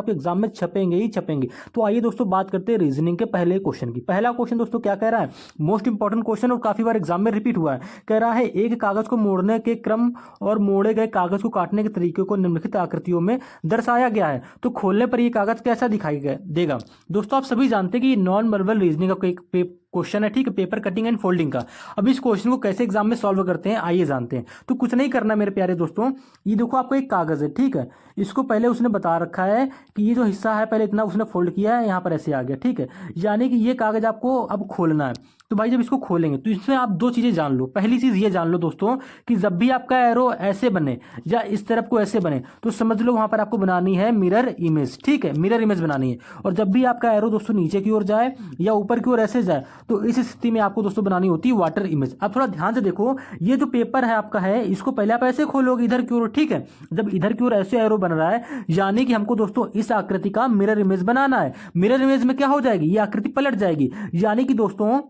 आपके एग्जाम में छपेंगे ही छपेंगे। तो आइए दोस्तों बात करते हैं रीजनिंग के पहले क्वेश्चन की। पहला क्वेश्चन दोस्तों क्या कह रहा है, मोस्ट इंपॉर्टेंट क्वेश्चन और काफी बार एग्जाम में रिपीट हुआ है। कह रहा है एक कागज को मोड़ने के क्रम और मोड़े गए कागज को काटने के तरीके को निम्नलिखित आकृतियों में दर्शाया गया है, तो खोलने पर यह कागज कैसा दिखाई देगा। दोस्तों आप सभी जानते हैं कि नॉन वर्बल रीजनिंग का क्वेश्चन है, ठीक है, पेपर कटिंग एंड फोल्डिंग का। अब इस क्वेश्चन को कैसे एग्जाम में सॉल्व करते हैं आइए जानते हैं। तो कुछ नहीं करना मेरे प्यारे दोस्तों, ये देखो आपको एक कागज है, ठीक है, इसको पहले उसने बता रखा है कि ये जो हिस्सा है पहले इतना उसने फोल्ड किया है, यहाँ पर ऐसे आ गया, ठीक है, यानी कि ये कागज आपको अब खोलना है। तो भाई जब इसको खोलेंगे तो इसमें आप दो चीजें जान लो। पहली चीज ये जान लो दोस्तों कि जब भी आपका एरो ऐसे बने या इस तरफ को ऐसे बने तो समझ लो वहां पर आपको बनानी है मिरर इमेज, ठीक है, मिरर इमेज बनानी है। और जब भी आपका एरो दोस्तों नीचे की ओर जाए या ऊपर की ओर ऐसे जाए तो इस स्थिति में आपको दोस्तों बनानी होती है वाटर इमेज। अब थोड़ा ध्यान से देखो, ये जो पेपर है आपका है इसको पहले आप ऐसे खोलोगे इधर की ओर, ठीक है, जब इधर की ओर ऐसे एरो बन रहा है यानी कि हमको दोस्तों इस आकृति का मिरर इमेज बनाना है। मिरर इमेज में क्या हो जाएगी, ये आकृति पलट जाएगी, यानी कि दोस्तों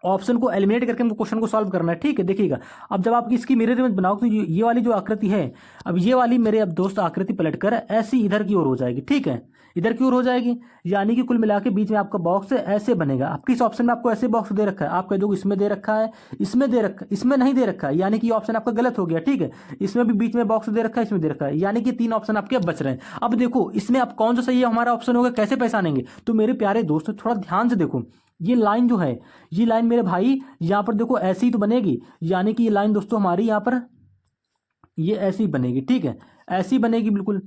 ऑप्शन को एलिमिनेट करके हमको क्वेश्चन को सॉल्व करना है, ठीक है। देखिएगा अब जब आप इसकी मिरर इमेज बनाओ तो ये वाली जो आकृति है, अब ये वाली मेरे अब दोस्त आकृति पलटकर ऐसी इधर की ओर हो जाएगी, ठीक है, इधर की ओर हो जाएगी, यानी कि कुल मिला के बीच में आपका बॉक्स ऐसे बनेगा। अब किस ऑप्शन में आपको ऐसे बॉक्स दे रखा है, आप कह दो इसमें दे रखा है, इसमें दे रखा है, इसमें नहीं दे रखा है, यानी कि ऑप्शन आपका गलत हो गया, ठीक है। इसमें भी बीच में बॉक्स दे रखा है, इसमें दे रखा है, यानी कि तीन ऑप्शन आपके बच रहे हैं। अब देखो इसमें अब कौन सा सही है हमारा ऑप्शन होगा, कैसे पहचानेंगे। तो मेरे प्यारे दोस्तों थोड़ा ध्यान से देखो, ये लाइन जो है, ये लाइन मेरे भाई यहां पर देखो ऐसी ही तो बनेगी, यानी कि ये लाइन दोस्तों हमारी यहां पर ये ऐसी बनेगी, ठीक है, ऐसी बनेगी, बिल्कुल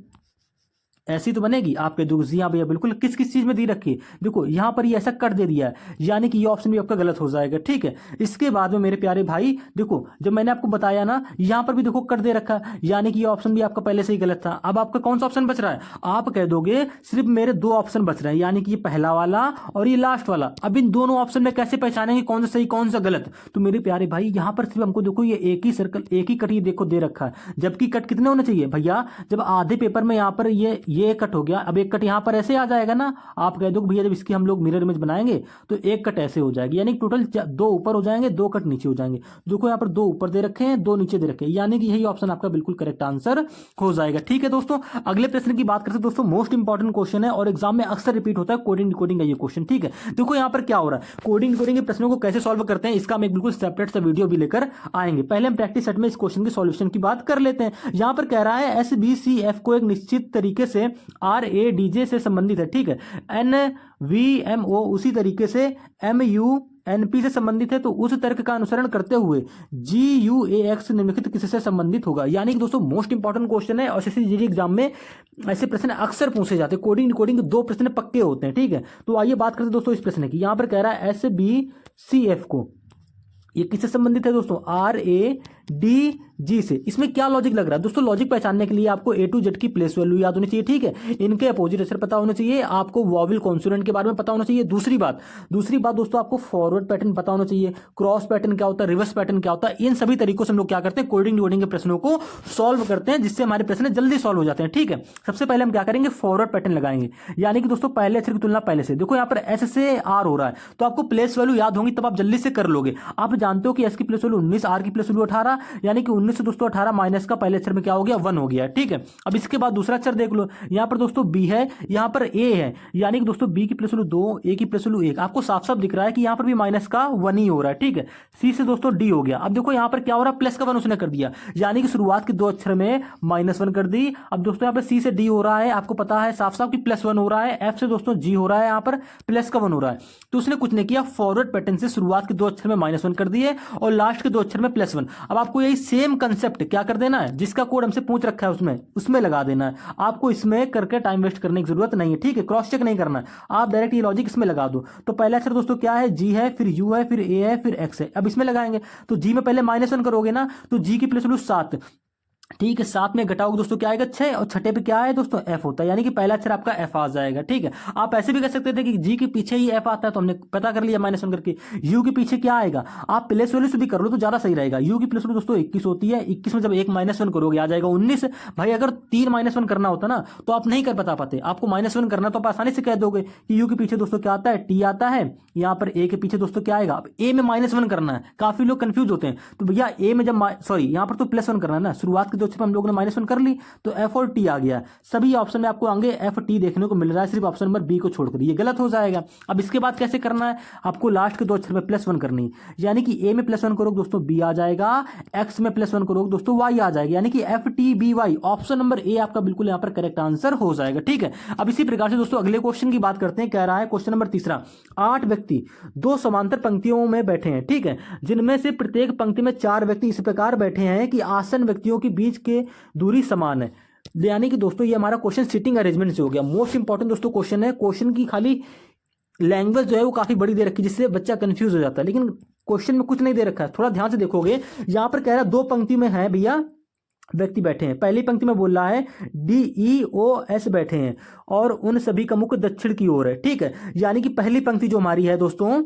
ऐसी तो बनेगी। आपके दो यहाँ भैया बिल्कुल किस किस चीज में दी रखी है, देखो यहाँ पर ये ऐसा कट दे दिया है, यानी कि ये ऑप्शन भी आपका गलत हो जाएगा, ठीक है। इसके बाद में मेरे प्यारे भाई देखो जब मैंने आपको बताया ना यहाँ पर भी देखो कट दे रखा है, यानी कि ये ऑप्शन भी आपका पहले से ही गलत था। अब आपका कौन सा ऑप्शन बच रहा है, आप कह दोगे सिर्फ मेरे दो ऑप्शन बच रहे हैं, यानी कि ये पहला वाला और ये लास्ट वाला। अब इन दोनों ऑप्शन में कैसे पहचानेंगे कौन सा सही कौन सा गलत। तो मेरे प्यारे भाई यहाँ पर सिर्फ हमको देखो ये एक ही सर्कल एक ही कट ये देखो दे रखा है, जबकि कट कितने होने चाहिए भैया, जब आधे पेपर में यहाँ पर ये कट हो गया, अब एक कट यहाँ पर ऐसे आ जाएगा ना, आप कह दो भैया जब इसकी हम लोग मिरर इमेज बनाएंगे तो एक कट ऐसे हो जाएगी, यानी टोटल दो ऊपर हो जाएंगे, दो कट नीचे हो जाएंगे। देखो यहाँ पर दो ऊपर दे रखे हैं, दो नीचे दे रखे हैं, यानी कि यही ऑप्शन आपका बिल्कुल करेक्ट आंसर हो जाएगा, ठीक है दोस्तों। अगले प्रश्न की बात करते हैं दोस्तों, मोस्ट इंपॉर्टेंट क्वेश्चन है और एग्जाम में अक्सर रिपीट होता है, कोडिंग डिकोडिंग का ये क्वेश्चन, ठीक है। देखो यहाँ पर क्या हो रहा है, कोडिंग डिकोडिंग के प्रश्नों को कैसे सॉल्व करते हैं इसका हम एक बिल्कुल सेपरेट सा वीडियो भी लेकर आएंगे। पहले हम प्रैक्टिस सेट में इस क्वेश्चन के सॉल्यूशन की बात कर लेते हैं। यहाँ पर कह रहा है SBCF को एक निश्चित तरीके से RADJ से संबंधित है, ठीक है, NVMO उसी तरीके से MUNP से संबंधित है, तो उस तर्क का अनुसरण करते हुए GUAX निम्नलिखित किससे संबंधित होगा। यानी कि दोस्तों मोस्ट इंपॉर्टेंट क्वेश्चन है और SSC एग्जाम में ऐसे प्रश्न अक्सर पूछे जाते हैं। कोडिंग कोडिंग दो प्रश्न पक्के होते हैं, ठीक है। तो आइए बात करते हैं दोस्तों इस प्रश्न की। यहाँ पर कह रहा है SBCF को ये किससे संबंधित है दोस्तों, RADG से। इसमें क्या लॉजिक लग रहा है दोस्तों, लॉजिक पहचानने के लिए आपको A to Z की प्लेस वैल्यू याद होनी चाहिए, ठीक है, इनके अपोजिट अक्षर पता होना चाहिए, आपको वॉवेल कॉन्सोनेंट के बारे में पता होना चाहिए। दूसरी बात दोस्तों आपको फॉरवर्ड पैटर्न पता होना चाहिए, क्रॉस पैटर्न क्या होता है, रिवर्स पैटर्न क्या होता है। इन सभी तरीकों से हम लोग क्या करते हैं, कोडिंग डिकोडिंग के प्रश्नों को सॉल्व करते हैं, जिससे हमारे प्रश्न जल्दी सॉल्व हो जाते हैं, ठीक है। सबसे पहले हम क्या करेंगे, फॉरवर्ड पैटर्न लगाएंगे, यानी कि दोस्तों पहले अक्षर की तुलना पहले से। देखो यहाँ पर S से R हो रहा है तो आपको प्लेस वैल्यू याद होंगी, तब आप जल्दी से कर लोगे। आप जानते हो कि S की प्लेस 19, R की प्लेस वैल्यू 18, यानी कि 19 से दोस्तों 18 माइनस का पहले अक्षर में क्या हो गया, 1 हो गया, ठीक है। अब इसके बाद दूसरा अक्षर देख लो, यहाँ पर दोस्तों B है, यहाँ पर A है, यानी कि दोस्तों B की प्लेस वैल्यू 2, A की प्लेस वैल्यू 1। आपको साफ साफ दिख रहा है कि यहाँ पर भी माइनस का 1 ही हो रहा है, ठीक है। C से दोस्तों D हो गया। अब देखो यहाँ पर क्या हो रहा है, प्लस का 1 उसने कर दिया, यानी कि शुरुआत के दो अक्षर में -1 कर दी। अब दोस्तों यहाँ पर C से D हो रहा है, आपको पता है साफ साफ कि +1 हो रहा है। F से दोस्तों G हो रहा है, यहाँ पर प्लस का 1 हो रहा है। तो उसने कुछ नहीं किया, फॉरवर्ड पैटर्न से शुरुआत के दो अक्षर में -1 कर दिए और लास्ट के दो अक्षर में +1। अब आपको यही सेम कंसेप्ट क्या कर देना है, जिसका कोड हमसे पूछ रखा है उसमें लगा देना है। आपको इसमें करके टाइम वेस्ट करने की जरूरत नहीं है, ठीक है, क्रॉस चेक नहीं करना है, आप डायरेक्ट ये लॉजिक इसमें लगा दो। तो पहला अक्षर दोस्तों क्या है, G है, फिर U है, फिर A है, फिर X है। अब इसमें लगाएंगे तो G में पहले -1 करोगे ना, तो G की प्लेस वैल्यू 7, ठीक है, 7 में घटाओगे दोस्तों क्या आएगा, 6, और छठे पे क्या है दोस्तों, F होता है, यानी कि पहला अक्षर आपका F आ जाएगा, ठीक है। आप ऐसे भी कर सकते थे कि G के पीछे ही F आता है, तो हमने पता कर लिया -1 करके। U के पीछे क्या आएगा, आप प्लेस वैल्यू से भी कर लो तो ज्यादा सही रहेगा। U की प्लेस वैल्यू दोस्तों 21 होती है, 21 में जब एक -1 करोगे आ जाएगा 19। भाई अगर 3 -1 करना होता ना तो आप नहीं कर बता पाते, आपको -1 करना तो आप आसानी से कह दोगे कि U के पीछे दोस्तों क्या आता है, T आता है, यहाँ पर A के पीछे दोस्तों क्या आएगा। अब A में -1 करना है, काफी लोग कंफ्यूज होते हैं, तो भैया A में जब यहाँ पर तो +1 करना है ना, शुरुआत के दो दो छेद हम लोगों ने -1 कर ली, तो F और T आ गया। सभी ऑप्शन में आपको आगे FT देखने को मिल रहा है, सिर्फ ऑप्शन नंबर बी को छोड़कर, ये गलत हो जाएगा। अब इसके बाद कैसे करना है, आपको लास्ट के दो अक्षर में +1 करनी है, यानी कि ए में +1 करोगे दोस्तों बी आ जाएगा, एक्स में +1 करोगे दोस्तों वाई आ जाएगा, यानी कि FTBY ऑप्शन नंबर ए आपका बिल्कुल यहाँ पर करेक्ट आंसर हो जाएगा। ठीक है, अब इसी प्रकार से दोस्तों अगले क्वेश्चन की बात करते हैं। कह रहा है क्वेश्चन नंबर तीसरा, 8 व्यक्ति 2 समांतर पंक्तियों में बैठे हैं, ठीक है, जिनमें से प्रत्येक पंक्ति में 4 व्यक्ति इस प्रकार बैठे हैं कि आसन व्यक्तियों के बीच के दूरी समान है। यानी कि दोस्तों ये हमारा क्वेश्चन सीटिंग अरेंजमेंट से हो गया। मोस्ट इंपॉर्टेंट दोस्तों क्वेश्चन है, क्वेश्चन की खाली लैंग्वेज जो है वो काफी बड़ी दे रखी है, जिससे बच्चा कंफ्यूज हो जाता है, लेकिन क्वेश्चन में कुछ नहीं दे रखा है। थोड़ा ध्यान से देखोगे, यहां पर कह रहा है 2 पंक्ति में है भैया व्यक्ति बैठे हैं। पहली पंक्ति में बोल रहा है DEOS बैठे हैं और उन सभी का मुख दक्षिण की ओर है। ठीक है, यानी कि पहली पंक्ति जो हमारी है दोस्तों,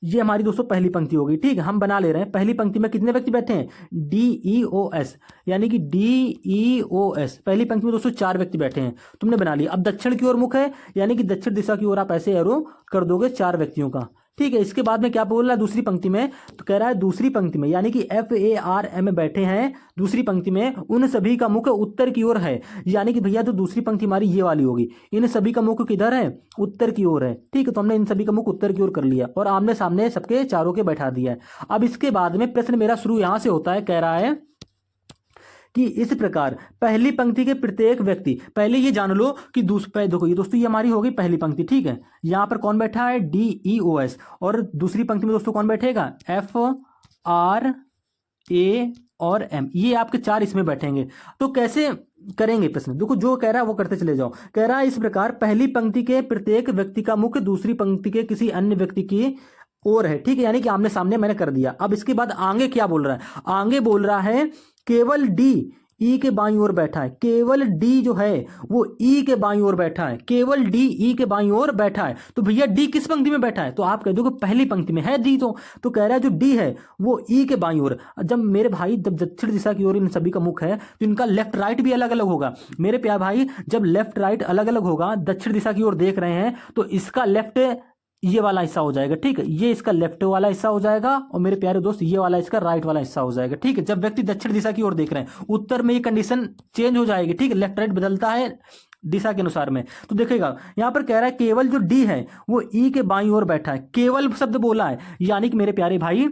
ये हमारी दोस्तों पहली पंक्ति होगी। ठीक है, हम बना ले रहे हैं, पहली पंक्ति में कितने व्यक्ति बैठे हैं, DEOS, यानी कि DEOS पहली पंक्ति में दोस्तों 4 व्यक्ति बैठे हैं, तुमने बना लिया। अब दक्षिण की ओर मुख है, यानी कि दक्षिण दिशा की ओर आप ऐसे एरो कर दोगे 4 व्यक्तियों का। ठीक है, इसके बाद में क्या बोल रहा है दूसरी पंक्ति में, तो कह रहा है दूसरी पंक्ति में, यानी कि FARM बैठे हैं दूसरी पंक्ति में, उन सभी का मुख उत्तर की ओर है, यानी कि भैया तो दूसरी पंक्ति हमारी ये वाली होगी, इन सभी का मुख किधर है, उत्तर की ओर है। ठीक है, तो हमने इन सभी का मुख उत्तर की ओर कर लिया और आमने सामने सबके चारों के बैठा दिया है। अब इसके बाद में प्रश्न मेरा शुरू यहां से होता है, कह रहा है कि इस प्रकार पहली पंक्ति के प्रत्येक व्यक्ति, पहले ये जान लो कि देखो ये दोस्तों ये हमारी हो गई पहली पंक्ति। ठीक है, यहां पर कौन बैठा है, DEOS, और दूसरी पंक्ति में दोस्तों कौन बैठेगा, FRA और M, ये आपके 4 इसमें बैठेंगे। तो कैसे करेंगे प्रश्न, देखो जो कह रहा है वो करते चले जाओ। कह रहा है इस प्रकार पहली पंक्ति के प्रत्येक व्यक्ति का मुख दूसरी पंक्ति के किसी अन्य व्यक्ति की ओर है। ठीक है, यानी कि आमने सामने मैंने कर दिया। अब इसके बाद आगे क्या बोल रहा है, आगे बोल रहा है केवल D E के बाईं ओर बैठा है, केवल D जो है वो E के बाईं ओर बैठा है, केवल D E के बाईं ओर बैठा है। तो भैया D किस पंक्ति में बैठा है, तो आप कह दो कि पहली पंक्ति में है D, तो कह रहा है जो D है वो E के बाईं ओर। जब मेरे भाई जब दक्षिण दिशा की ओर इन सभी का मुख है तो इनका लेफ्ट राइट भी अलग अलग होगा। मेरे प्यारे भाई जब लेफ्ट राइट अलग अलग होगा, दक्षिण दिशा की ओर देख रहे हैं, तो इसका लेफ्ट ये वाला हिस्सा हो जाएगा। ठीक है, ये इसका लेफ्ट वाला हिस्सा हो जाएगा और मेरे प्यारे दोस्त ये वाला इसका राइट वाला हिस्सा हो जाएगा। ठीक है, जब व्यक्ति दक्षिण दिशा की ओर देख रहे हैं, उत्तर में ये कंडीशन चेंज हो जाएगी। ठीक है, लेफ्ट राइट बदलता है दिशा के अनुसार में। तो देखिएगा यहां पर कह रहा है केवल जो D है वो E के बाईं ओर बैठा है, केवल शब्द बोला है, यानी कि मेरे प्यारे भाई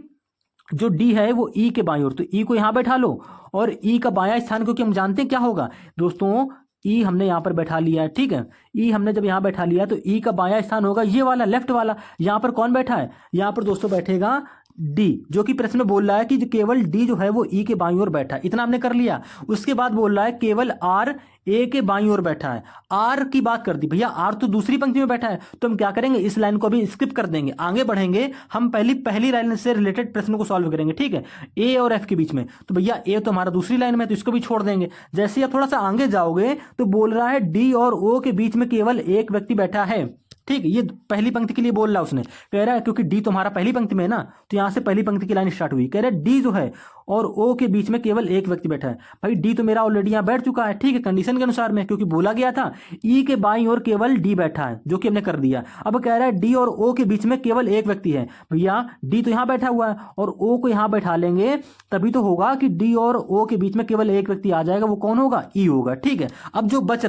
जो D है वो E के बाईं ओर, तो E को यहां बैठा लो और E का बायां स्थान, क्योंकि हम जानते हैं क्या होगा दोस्तों, E हमने यहां पर बैठा लिया है। ठीक है, E हमने जब यहां बैठा लिया तो E का बायां स्थान होगा ये वाला लेफ्ट वाला। यहां पर कौन बैठा है, यहां पर दोस्तों बैठेगा D, जो कि प्रश्न में बोल रहा है कि केवल D जो है वो E के बाईं ओर बैठा है, इतना हमने कर लिया। उसके बाद बोल रहा है केवल R A के बाईं ओर बैठा है, R की बात कर दी भैया, R तो दूसरी पंक्ति में बैठा है, तो हम क्या करेंगे, इस लाइन को अभी स्किप कर देंगे, आगे बढ़ेंगे, हम पहली लाइन से रिलेटेड प्रश्न को सॉल्व करेंगे। ठीक है, A और F के बीच में, तो भैया A तो हमारा दूसरी लाइन में, तो इसको भी छोड़ देंगे। जैसे आप थोड़ा सा आगे जाओगे तो बोल रहा है D और O के बीच में केवल एक व्यक्ति बैठा है। ठीक है, ये पहली पंक्ति के लिए बोल रहा है उसने, कह रहा है क्योंकि D तो हमारा पहली पंक्ति में है ना, तो यहां से पहली पंक्ति की लाइन स्टार्ट हुई। कह रहा है D जो है और O के बीच में केवल एक व्यक्ति बैठा है। भाई D तो मेरा ऑलरेडी यहां बैठ चुका है। ठीक है, कंडीशन के अनुसार में, क्योंकि बोला गया था E के बाईं ओर केवल D बैठा है, जो कि हमने कर दिया। अब कह रहा है D और O के बीच में केवल एक व्यक्ति है। भैया D तो यहां बैठा हुआ है और O को यहां बैठा लेंगे, तभी तो होगा कि D और O के बीच में केवल एक व्यक्ति आ जाएगा, वो कौन होगा, E होगा। ठीक है, अब जो बच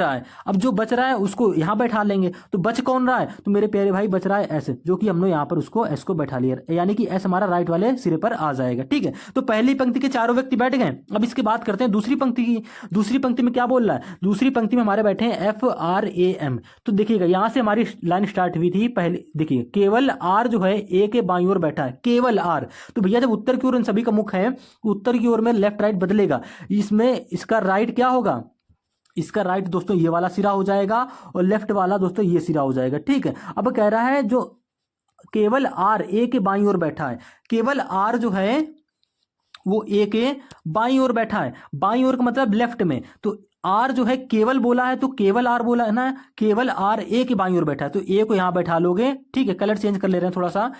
रहा है उसको यहां बैठा लेंगे, तो बच कौन रहा है, तो मेरे प्यारे भाई बच रहा है S, जो कि हमने यहां पर उसको S को बैठा लिया, यानी कि S हमारा राइट वाले सिरे पर आ जाएगा। ठीक है, तो पहली पंक्ति के चारों व्यक्ति बैठ गए। अब इसके बात करते हैं दूसरी पंक्ति की। दूसरी पंक्ति में क्या बोल रहा है, दूसरी पंक्ति में हमारे बैठे हैं FRAM। तो देखिएगा यहां से हमारी लाइन स्टार्ट हुई थी, पहले देखिए केवल R जो है A के बाईं ओर बैठा है, केवल R। तो भैया जब उत्तर की ओर इन सभी का मुख है, उत्तर की ओर में लेफ्ट राइट बदलेगा, इसमें इसका राइट क्या होगा, इसका राइट दोस्तों ये वाला सिरा हो जाएगा और लेफ्ट वाला दोस्तों ये सिरा हो जाएगा। ठीक है, अब कह रहा है जो केवल R A के बाईं ओर बैठा है, केवल R जो है वो A के बाईं ओर बैठा है, बाईं ओर का मतलब लेफ्ट में, तो R जो है केवल बोला है, तो केवल R बोला है ना, केवल R A के बाईं ओर बैठा है, तो A को यहां बैठा लोगे। ठीक है, कलर चेंज कर ले रहे हैं थोड़ा सा,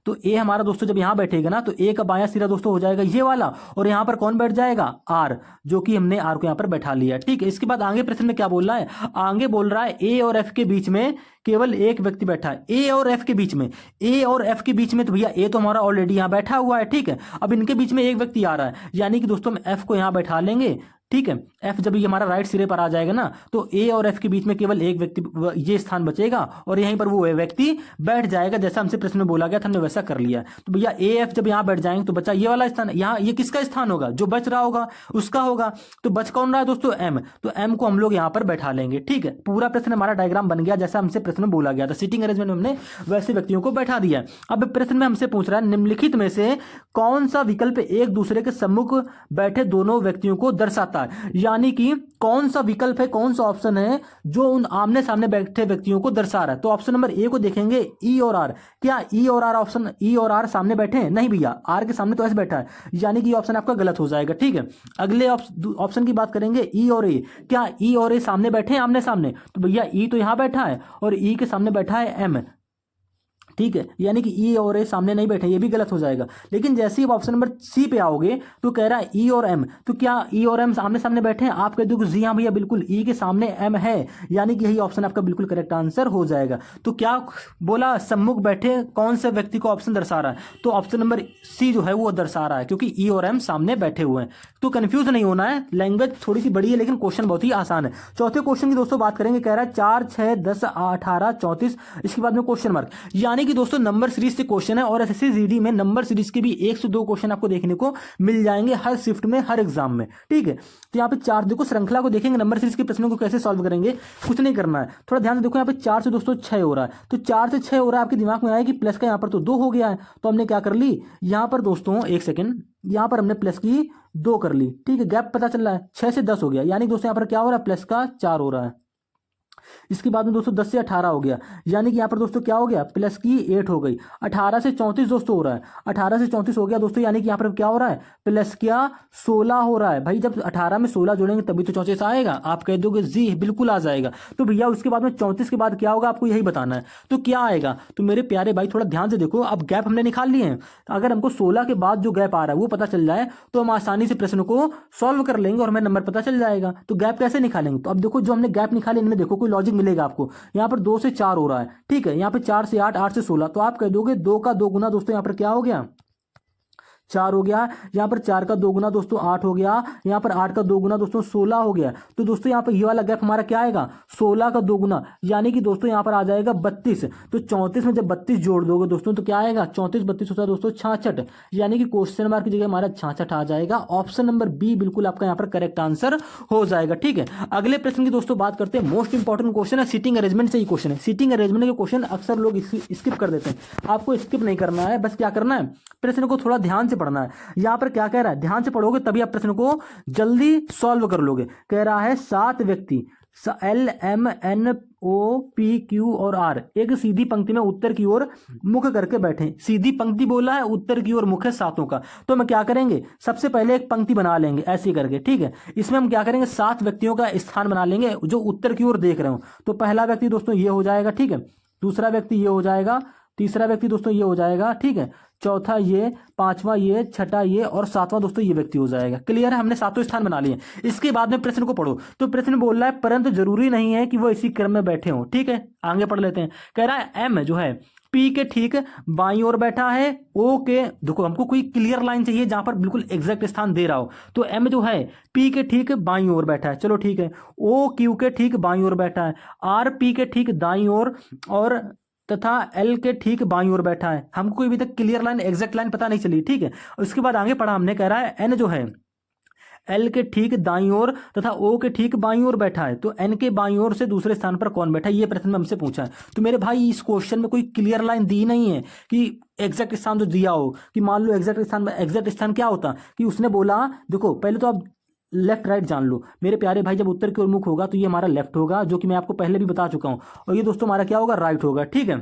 तो A हमारा दोस्तों जब यहां बैठेगा ना, तो A का बायां सिरा दोस्तों हो जाएगा ये वाला, और यहां पर कौन बैठ जाएगा, R, जो कि हमने R को यहां पर बैठा लिया। ठीक है, इसके बाद आगे प्रश्न में क्या बोल रहा है, आगे बोल रहा है A और F के बीच में केवल एक व्यक्ति बैठा है ए और एफ के बीच में, ए और एफ के बीच में, तो भैया ए तो हमारा ऑलरेडी यहाँ बैठा हुआ है, ठीक है। अब इनके बीच में एक व्यक्ति आ रहा है, यानी कि दोस्तों हम एफ को यहाँ बैठा लेंगे, ठीक है। एफ जब ये हमारा राइट सिरे पर आ जाएगा ना, तो ए और एफ के बीच में केवल एक व्यक्ति, ये स्थान बचेगा और यहीं पर वो व्यक्ति बैठ जाएगा, जैसा हमसे प्रश्न में बोला गया था, हमने वैसा कर लिया। तो भैया ए एफ जब यहाँ बैठ जाएंगे तो बचा ये वाला स्थान, यहाँ ये किसका स्थान होगा, जो बच रहा होगा उसका होगा। तो बच कौन रहा है दोस्तों, एम, तो एम को हम लोग यहाँ पर बैठा लेंगे, ठीक है। पूरा प्रश्न हमारा डायग्राम बन गया जैसा हमसे प्रश्न में बोला गया था, सीटिंग अरेंजमेंट में हमने वैसे व्यक्तियों को बैठा दिया है। अब प्रश्न में हमसे पूछ रहा है निम्नलिखित में से कौन सा विकल्प एक दूसरे के सम्मुख बैठे दोनों व्यक्तियों को दर्शाता है, यानी कि कौन सा विकल्प है, कौन सा ऑप्शन है जो उन आमने सामने बैठे व्यक्तियों को दर्शा रहा है। तो ऑप्शन नंबर ए को देखेंगे, ई और आर। क्या ई और आर ऑप्शन, ई और आर सामने बैठे हैं, नहीं भैया, आर के सामने तो ऐसे बैठा है, यानी कि ऑप्शन आपका गलत हो जाएगा, ठीक है। अगले ऑप्शन की बात करेंगे, ई और ए। क्या ई और ए सामने बैठे हैं आमने सामने, तो भैया ई तो यहां बैठा है और ई के सामने बैठा है एम, ठीक है, यानी कि ई और ए सामने नहीं बैठे, ये भी गलत हो जाएगा। लेकिन जैसे ही आप ऑप्शन नंबर सी पे आओगे तो कह रहा है ई और एम, तो क्या ई और एम सामने सामने बैठे हैं, आप कह दोगे जी हाँ भैया बिल्कुल, ई के सामने एम है, यानी कि यही ऑप्शन आपका बिल्कुल करेक्ट आंसर हो जाएगा। तो क्या बोला, सम्मुख बैठे कौन से व्यक्ति को ऑप्शन दर्शा रहा है, तो ऑप्शन नंबर सी जो है वो दर्शा रहा है, क्योंकि ई और एम सामने बैठे हुए हैं। तो कंफ्यूज नहीं होना है, लैंग्वेज थोड़ी सी बड़ी है लेकिन क्वेश्चन बहुत ही आसान है। चौथे क्वेश्चन की दोस्तों बात करेंगे, कह रहा है 4, 6, 10, 18, 34, इसके बाद में क्वेश्चन मार्क, यानी कि दोस्तों नंबर सीरीज से क्वेश्चन है और एसएससी जीडी में नंबर सीरीज के भी 1 से 2 क्वेश्चन आपको देखने को मिल जाएंगे हर शिफ्ट में, हर एग्जाम में, ठीक है। तो यहाँ पे 4 देखो, श्रृंखला को देखेंगे, नंबर सीरीज के प्रश्नों को कैसे सॉल्व करेंगे, कुछ नहीं करना है, थोड़ा ध्यान से देखो। यहाँ पे 4 से दोस्तों 6 हो रहा है, तो 4 से 6 हो रहा है, आपके दिमाग में आया कि प्लस का यहाँ पर तो 2 हो गया है, तो हमने क्या कर ली, यहाँ पर दोस्तों एक सेकेंड, यहाँ पर हमने प्लस की 2 कर ली, ठीक है। गैप पता चल रहा है, 6 से 10 हो गया, यानी दोस्तों यहाँ पर क्या हो रहा है, प्लस का 4 हो रहा है। इसके बाद में दोस्तों 10 से 18 हो गया, यानी कि यहाँ पर दोस्तों क्या हो गया, प्लस की 8 हो गई। 18 से 34 दोस्तों हो रहा है, 18 से 34 हो गया दोस्तों, यानी कि यहाँ पर क्या हो रहा है, प्लस क्या 16 हो रहा है। भाई जब 18 में 16 जोड़ेंगे तभी तो 34 आएगा, आप कह दोगे जी बिल्कुल आ जाएगा। तो भैया उसके बाद में 34 के बाद क्या होगा, आपको यही बताना है। तो क्या आएगा, तो मेरे प्यारे भाई थोड़ा ध्यान से देखो, अब गैप हमने निकाल लिए हैं, अगर हमको 16 के बाद जो गैप आ रहा है वो पता चल जाए तो हम आसानी से प्रश्न को सॉल्व कर लेंगे और हमें नंबर पता चल जाएगा। तो गैप कैसे निकालेंगे, तो अब देखो जो हमने गैप निकाले इनमें देखो कोई लॉजिक मिलेगा आपको। यहाँ पर 2 से 4 हो रहा है, ठीक है, यहाँ पे 4 से 8, 8 से 16, तो आप कह दोगे 2 का 2 गुना दोस्तों यहाँ पर क्या हो गया, 4 हो गया। यहाँ पर 4 का 2 गुना दोस्तों 8 हो गया, यहाँ पर 8 का 2 गुना दोस्तों 16 हो गया। तो दोस्तों यहाँ पर ये वाला गैप हमारा क्या आएगा, 16 का 2 गुना, यानी कि दोस्तों यहाँ पर आ जाएगा 32। तो 34 में जब 32 जोड़ दोगे दोस्तों तो क्या आएगा, 34 32 होता है दोस्तों 66, यानी कि क्वेश्चन मार्क की जगह हमारा 66 आ जाएगा। ऑप्शन नंबर बी बिल्कुल आपका यहाँ पर करेक्ट आंसर हो जाएगा, ठीक है। अगले प्रश्न की दोस्तों बात करते हैं, मोस्ट इंपॉर्टेंट क्वेश्चन है, सीटिंग अरेंजमेंट से ही क्वेश्चन है। सीटिंग अरेंजमेंट के क्वेश्चन अक्सर लोग स्किप कर देते हैं, आपको स्किप नहीं करना है, बस क्या करना है, प्रश्न को थोड़ा ध्यान से पढ़ना है। यहाँ पर क्या कह रहा है, ध्यान से पढ़ोगे तभी आप प्रश्न को जल्दी सॉल्व कर लोगे। कह रहा है 7 व्यक्ति L M N O P Q और आर एक सीधी पंक्ति में उत्तर की ओर मुख करके बैठे। सीधी पंक्ति बोला है, उत्तर की ओर मुख है सातों का। तो हम क्या करेंगे, सबसे पहले एक पंक्ति बना लेंगे ऐसे करके, ठीक है। इसमें हम क्या करेंगे, 7 व्यक्तियों का स्थान बना लेंगे जो उत्तर की ओर देख रहे हो। तो पहला व्यक्ति दोस्तों ये हो जाएगा, ठीक है, दूसरा व्यक्ति ये हो जाएगा, तीसरा व्यक्ति दोस्तों ये हो जाएगा, ठीक है, चौथा ये, पांचवा ये, छठा ये और सातवां दोस्तों ये व्यक्ति हो जाएगा। क्लियर है, हमने 7 स्थान बना लिए। इसके बाद में प्रश्न को पढ़ो, तो प्रश्न बोल रहा है परंतु जरूरी नहीं है कि वो इसी क्रम में बैठे हो, ठीक है। आगे पढ़ लेते हैं। कह रहा है एम जो है पी के ठीक बाईं ओर बैठा है, ओ के, देखो हमको कोई क्लियर लाइन चाहिए जहां पर बिल्कुल एग्जैक्ट स्थान दे रहा हो। तो एम जो है पी के ठीक बाईं ओर बैठा है, चलो ठीक है। ओ क्यू के ठीक बाईं ओर बैठा है, आर पी के ठीक दाईं ओर और तथा एल के ठीक बाईं ओर बैठा है। हमको कोई अभी तक क्लियर लाइन एग्जैक्ट लाइन पता नहीं चली, ठीक है। उसके बाद आगे पढ़ा हमने, कह रहा है एन जो है एल के ठीक दाईं ओर तथा ओ के ठीक बाईं ओर बैठा है। तो एन के बाईं ओर से दूसरे स्थान पर कौन बैठा है, ये प्रश्न में हमसे पूछा है। तो मेरे भाई इस क्वेश्चन में कोई क्लियर लाइन दी नहीं है कि एग्जैक्ट स्थान जो दिया हो, कि मान लो एग्जैक्ट स्थान क्या होता कि उसने बोला, देखो पहले तो आप लेफ्ट राइट जान लो मेरे प्यारे भाई, जब उत्तर की ओर मुख होगा तो ये हमारा लेफ्ट होगा, जो कि मैं आपको पहले भी बता चुका हूं, और ये दोस्तों हमारा क्या होगा, राइट होगा, ठीक है।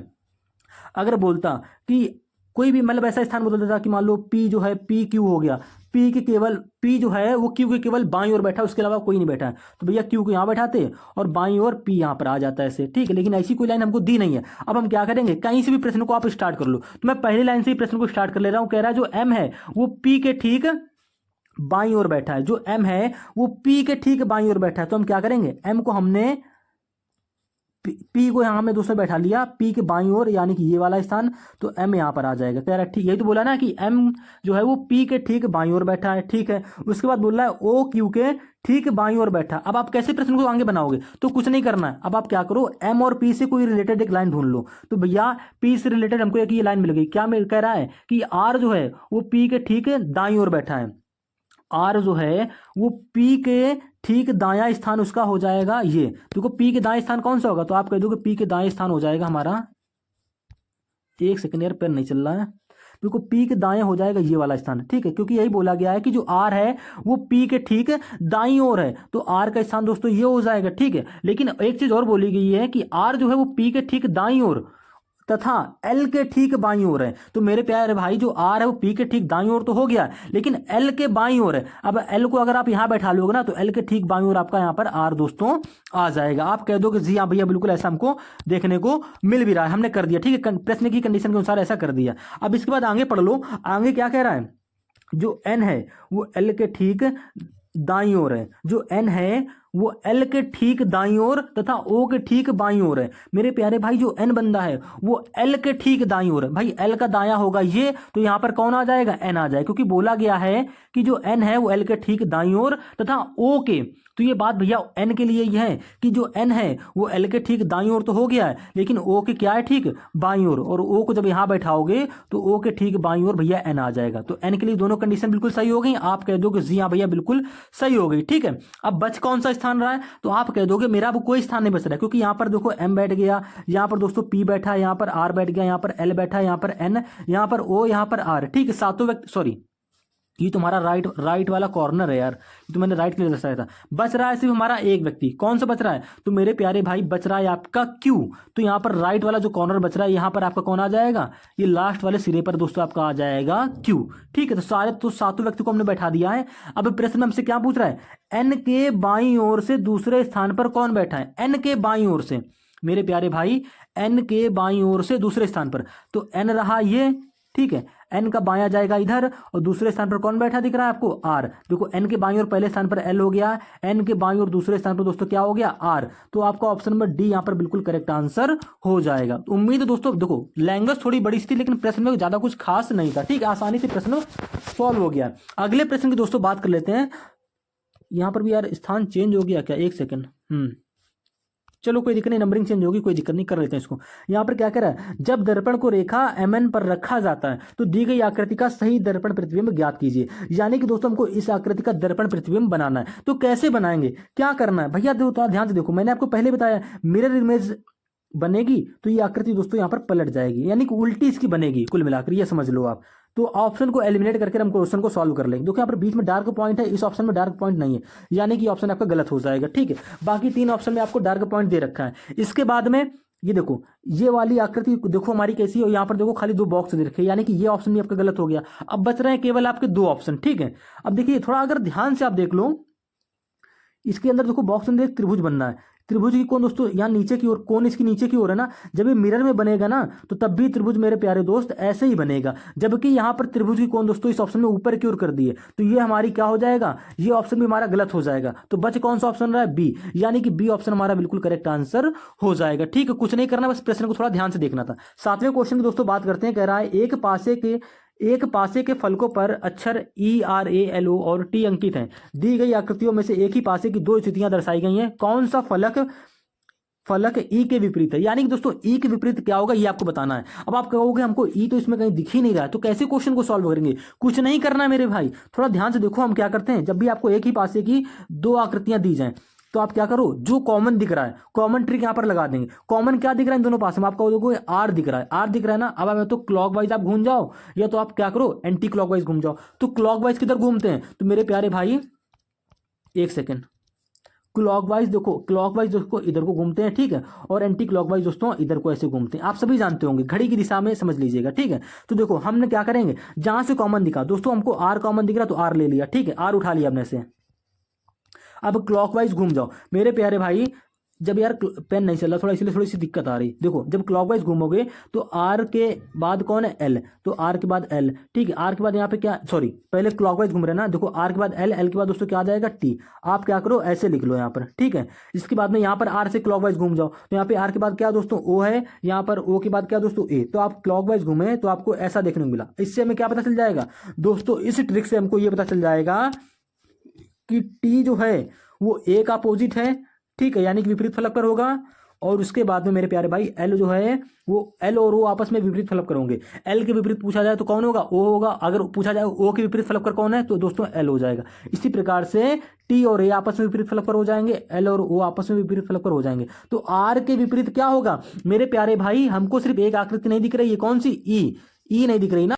अगर बोलता कि कोई भी मतलब ऐसा स्थान बोल देता कि मान लो पी जो है पी क्यू हो गया, पी के केवल पी जो है वो क्यू के केवल बाईं ओर बैठा है, उसके अलावा कोई नहीं बैठा है, तो भैया क्यू को यहाँ बैठाते और बाईं ओर पी यहाँ पर आ जाता है ऐसे, ठीक है। लेकिन ऐसी कोई लाइन हमको दी नहीं है। अब हम क्या करेंगे, कहीं से भी प्रश्न को आप स्टार्ट कर लो। तो मैं पहली लाइन से ही प्रश्न को स्टार्ट कर ले रहा हूँ। कह रहा है जो एम है वो पी के ठीक बाईं ओर बैठा है, जो एम है वो पी के ठीक बाईं ओर बैठा है। तो हम क्या करेंगे, एम को हमने पी को यहाँ में दोस्तों बैठा लिया, पी के बाईं ओर यानी कि ये वाला स्थान, तो एम यहाँ पर आ जाएगा। कह रहा है ठीक, यही तो बोला ना कि एम जो है वो पी के ठीक बाईं ओर बैठा है, ठीक है। उसके बाद बोल रहा है ओ क्यू के ठीक बाईं ओर बैठा। अब आप कैसे प्रश्न को आगे बनाओगे, तो कुछ नहीं करना है। अब आप क्या करो, एम और पी से कोई रिलेटेड एक लाइन ढूंढ लो। तो भैया पी से रिलेटेड हमको एक ये लाइन मिल गई, क्या मिल कह रहा है कि आर जो है वो पी के ठीक दाईं ओर बैठा है। आर जो है वो पी के ठीक दायां स्थान उसका हो जाएगा ये। देखो पी के दाएं स्थान कौन सा होगा, तो आप कह दो कि पी के दाएं स्थान हो जाएगा हमारा, एक सेकंड यार पेन नहीं चल रहा है, देखो पी के दाएं हो जाएगा ये वाला स्थान, ठीक है। क्योंकि यही बोला गया है कि जो आर है वो पी के ठीक दाईं ओर है, तो आर का स्थान दोस्तों ये हो जाएगा, ठीक है। लेकिन एक चीज और बोली गई है कि आर जो है वो पी के ठीक दाईं ओर तथा एल के ठीक बाईं ओर है। तो मेरे प्यारे भाई जो आर है वो पी के ठीक दाईं ओर तो हो गया, लेकिन एल के बाईं ओर है। अब एल को अगर आप यहां बैठा लोगे ना, तो एल के ठीक बाईं ओर आपका यहां पर आर दोस्तों आ जाएगा। आप कह दो कि जी हाँ भैया बिल्कुल ऐसा हमको देखने को मिल भी रहा है, हमने कर दिया, ठीक है, प्रश्न की कंडीशन के अनुसार ऐसा कर दिया। अब इसके बाद आगे पढ़ लो, आगे क्या कह रहा है, जो एन है वो एल के ठीक दाईं ओर है, जो एन है वो एल के ठीक दाईं ओर तथा ओ के ठीक बाईं ओर है। मेरे प्यारे भाई जो एन बंदा है वो एल के ठीक दाईं ओर है। भाई एल का दायां होगा ये, तो यहां पर कौन आ जाएगा, एन आ जाएगा, क्योंकि बोला गया है कि जो एन है वो एल के ठीक दाईं ओर तथा ओ के, तो ये बात भैया एन के लिए यह है कि जो एन है वो एल के ठीक दाईं ओर तो हो गया है, लेकिन ओ के क्या है ठीक बाईं ओर, और ओ को जब यहां बैठाओगे तो ओ के ठीक बाईं ओर भैया एन आ जाएगा। तो एन के लिए दोनों कंडीशन बिल्कुल सही हो गई। आप कह दो कि जी हाँ भैया बिल्कुल सही हो गई, ठीक है। अब बच कौन सा स्थान रहा है, तो आप कह दोगे मेरा अब कोई स्थान नहीं बच रहा है, क्योंकि यहां पर देखो एम बैठ गया, यहां पर दोस्तों पी बैठा है, यहां पर आर बैठ गया, यहां पर एल बैठा है, यहां पर एन, यहां पर ओ, यहां पर आर, ठीक है। सातों व्यक्ति, सॉरी ये तुम्हारा राइट वाला कॉर्नर है यार, तो मैंने राइट के लिए दर्शाया था। बच रहा है सिर्फ हमारा एक व्यक्ति, कौन सा बच रहा है, तो मेरे प्यारे भाई बच रहा है आपका क्यू। तो यहाँ पर राइट वाला जो कॉर्नर बच रहा है, यहाँ पर आपका कौन आ जाएगा, ये लास्ट वाले सिरे पर दोस्तों आपका आ जाएगा क्यू, ठीक है। तो सातों व्यक्ति को हमने बैठा दिया है। अब प्रश्न में हमसे क्या पूछ रहा है, एन के बाईं ओर से दूसरे स्थान पर कौन बैठा है, एन के बाईं ओर से, मेरे प्यारे भाई एन के बाईं ओर से दूसरे स्थान पर, तो एन रहा ये, ठीक है। एन का बायां जाएगा इधर, और दूसरे स्थान पर कौन बैठा दिख रहा है आपको, आर। देखो एन के बाईं ओर पहले स्थान पर एल हो गया, एन के बाईं ओर दूसरे स्थान पर दोस्तों क्या हो गया, आर। तो आपका ऑप्शन नंबर डी यहाँ पर बिल्कुल करेक्ट आंसर हो जाएगा। तो उम्मीद है दोस्तों, देखो लैंग्वेज थोड़ी बड़ी थी, लेकिन प्रश्न में ज्यादा कुछ खास नहीं था, ठीक, आसानी से प्रश्न सॉल्व हो गया। अगले प्रश्न की दोस्तों बात कर लेते हैं। यहाँ पर भी यार स्थान चेंज हो गया क्या, एक सेकेंड, चलो कोई दिक्कत नहीं, नंबरिंग चेंज होगी, कोई दिक्कत नहीं, कर लेते हैं इसको। यहाँ पर क्या कह रहा है, जब दर्पण को रेखा mn पर रखा जाता है तो दी गई आकृति का सही दर्पण प्रतिबिंब ज्ञात कीजिए। यानी कि दोस्तों हमको इस आकृति का दर्पण प्रतिबिंब बनाना है, तो कैसे बनाएंगे, क्या करना है भैया, देखो ध्यान से देखो, मैंने आपको पहले बताया मिरर इमेज बनेगी तो ये आकृति दोस्तों यहाँ पर पलट जाएगी, यानी कि उल्टी इसकी बनेगी, कुल मिलाकर ये समझ लो आप। तो ऑप्शन को एलिमिनेट करके हम क्वेश्चन को सॉल्व कर लेंगे। देखो यहाँ पर बीच में डार्क पॉइंट है, इस ऑप्शन में डार्क पॉइंट नहीं है, यानी कि ऑप्शन आपका गलत हो जाएगा, ठीक है। बाकी तीन ऑप्शन में आपको डार्क पॉइंट दे रखा है। इसके बाद में ये देखो, ये वाली आकृति देखो हमारी कैसी है, यहाँ पर देखो खाली दो बॉक्स दे रखे हैं, यानी कि ये ऑप्शन भी आपका गलत हो गया। अब बच रहे हैं केवल आपके दो ऑप्शन, ठीक है। अब देखिए थोड़ा अगर ध्यान से आप देख लो, इसके अंदर देखो बॉक्स अंदर एक त्रिभुज बनना है, त्रिभुज की कौन दोस्तों यहाँ नीचे की ओर, कौन इसकी नीचे की ओर है ना, जब ये मिरर में बनेगा ना तो तब भी त्रिभुज मेरे प्यारे दोस्त ऐसे ही बनेगा, जबकि यहाँ पर त्रिभुज की कौन दोस्तों इस ऑप्शन में ऊपर की ओर कर दिए, तो ये हमारी क्या हो जाएगा, ये ऑप्शन भी हमारा गलत हो जाएगा। तो बच कौन सा ऑप्शन रहा है, बी, यानी कि बी ऑप्शन हमारा बिल्कुल करेक्ट आंसर हो जाएगा, ठीक है। कुछ नहीं करना, बस प्रश्न को थोड़ा ध्यान से देखना था। सातवें क्वेश्चन की दोस्तों बात करते हैं, कह रहा है एक पासे के फलकों पर अक्षर ERALO और T अंकित हैं। दी गई आकृतियों में से एक ही पासे की दो स्थितियां दर्शाई गई हैं, कौन सा फलक ई के विपरीत है। यानी कि दोस्तों ई के विपरीत क्या होगा ये आपको बताना है। अब आप कहोगे हमको ई तो इसमें कहीं दिख ही नहीं रहा है, तो कैसे क्वेश्चन को सॉल्व करेंगे, कुछ नहीं करना मेरे भाई, थोड़ा ध्यान से देखो हम क्या करते हैं। जब भी आपको एक ही पासे की दो आकृतियां दी जाएं तो आप क्या करो, जो कॉमन दिख रहा है कॉमन ट्रिक यहाँ पर लगा देंगे। कॉमन क्या दिख रहा है इन दोनों पास में, आपको देखो आर दिख रहा है, आर दिख रहा है ना। अब मैं तो क्लॉकवाइज आप घूम जाओ, या तो आप क्या करो एंटी क्लॉकवाइज घूम जाओ। तो क्लॉकवाइज किधर घूमते हैं, तो मेरे प्यारे भाई एक सेकेंड, क्लॉकवाइज देखो, क्लॉकवाइज दोस्तों इधर को घूमते हैं, ठीक है, और एंटी क्लॉकवाइज दोस्तों इधर को ऐसे घूमते हैं। आप सभी जानते होंगे, घड़ी की दिशा में समझ लीजिएगा, ठीक है। तो देखो हमने क्या करेंगे, जहां से कॉमन दिखा दोस्तों, हमको आर कॉमन दिख रहा तो आर ले लिया, ठीक है, आर उठा लिया हमने से। अब क्लॉकवाइज घूम जाओ मेरे प्यारे भाई, जब यार पेन नहीं चल रहा थोड़ा, इसलिए थोड़ी सी दिक्कत आ रही। देखो जब क्लॉकवाइज घूमोगे तो आर के बाद कौन है, एल, तो आर के बाद एल, ठीक है। आर के बाद यहाँ पे क्या, सॉरी पहले क्लॉकवाइज घूम रहे ना, देखो आर के बाद एल, एल के बाद दोस्तों क्या आ जाएगा, टी। आप क्या करो ऐसे लिख लो यहाँ पर, ठीक है। इसके बाद में यहाँ पर आर से क्लॉकवाइज घूम जाओ, तो यहाँ पे आर के बाद क्या दोस्तों, ओ है, यहाँ पर ओ के बाद क्या दोस्तों, ए। तो आप क्लॉकवाइज घूमे तो आपको ऐसा देखने को मिला। इससे हमें क्या पता चल जाएगा दोस्तों, इस ट्रिक से हमको ये पता चल जाएगा कि टी जो है वो ए का अपोजिट है, ठीक है, यानी कि विपरीत फलक पर होगा। और उसके बाद में मेरे प्यारे भाई एल जो है वो एल और ओ आपस में विपरीत फलक पर होंगे। एल के विपरीत पूछा जाए तो कौन होगा, ओ होगा। अगर पूछा जाए ओ के विपरीत फलक पर कौन है, तो दोस्तों एल हो जाएगा। इसी प्रकार से टी और ए आपस में विपरीत फलक पर हो जाएंगे, एल और ओ आपस में विपरीत फलक पर हो जाएंगे। तो आर के विपरीत क्या होगा मेरे प्यारे भाई, हमको सिर्फ एक आकृति नहीं दिख रही है, कौन सी, ई नहीं दिख रही ना।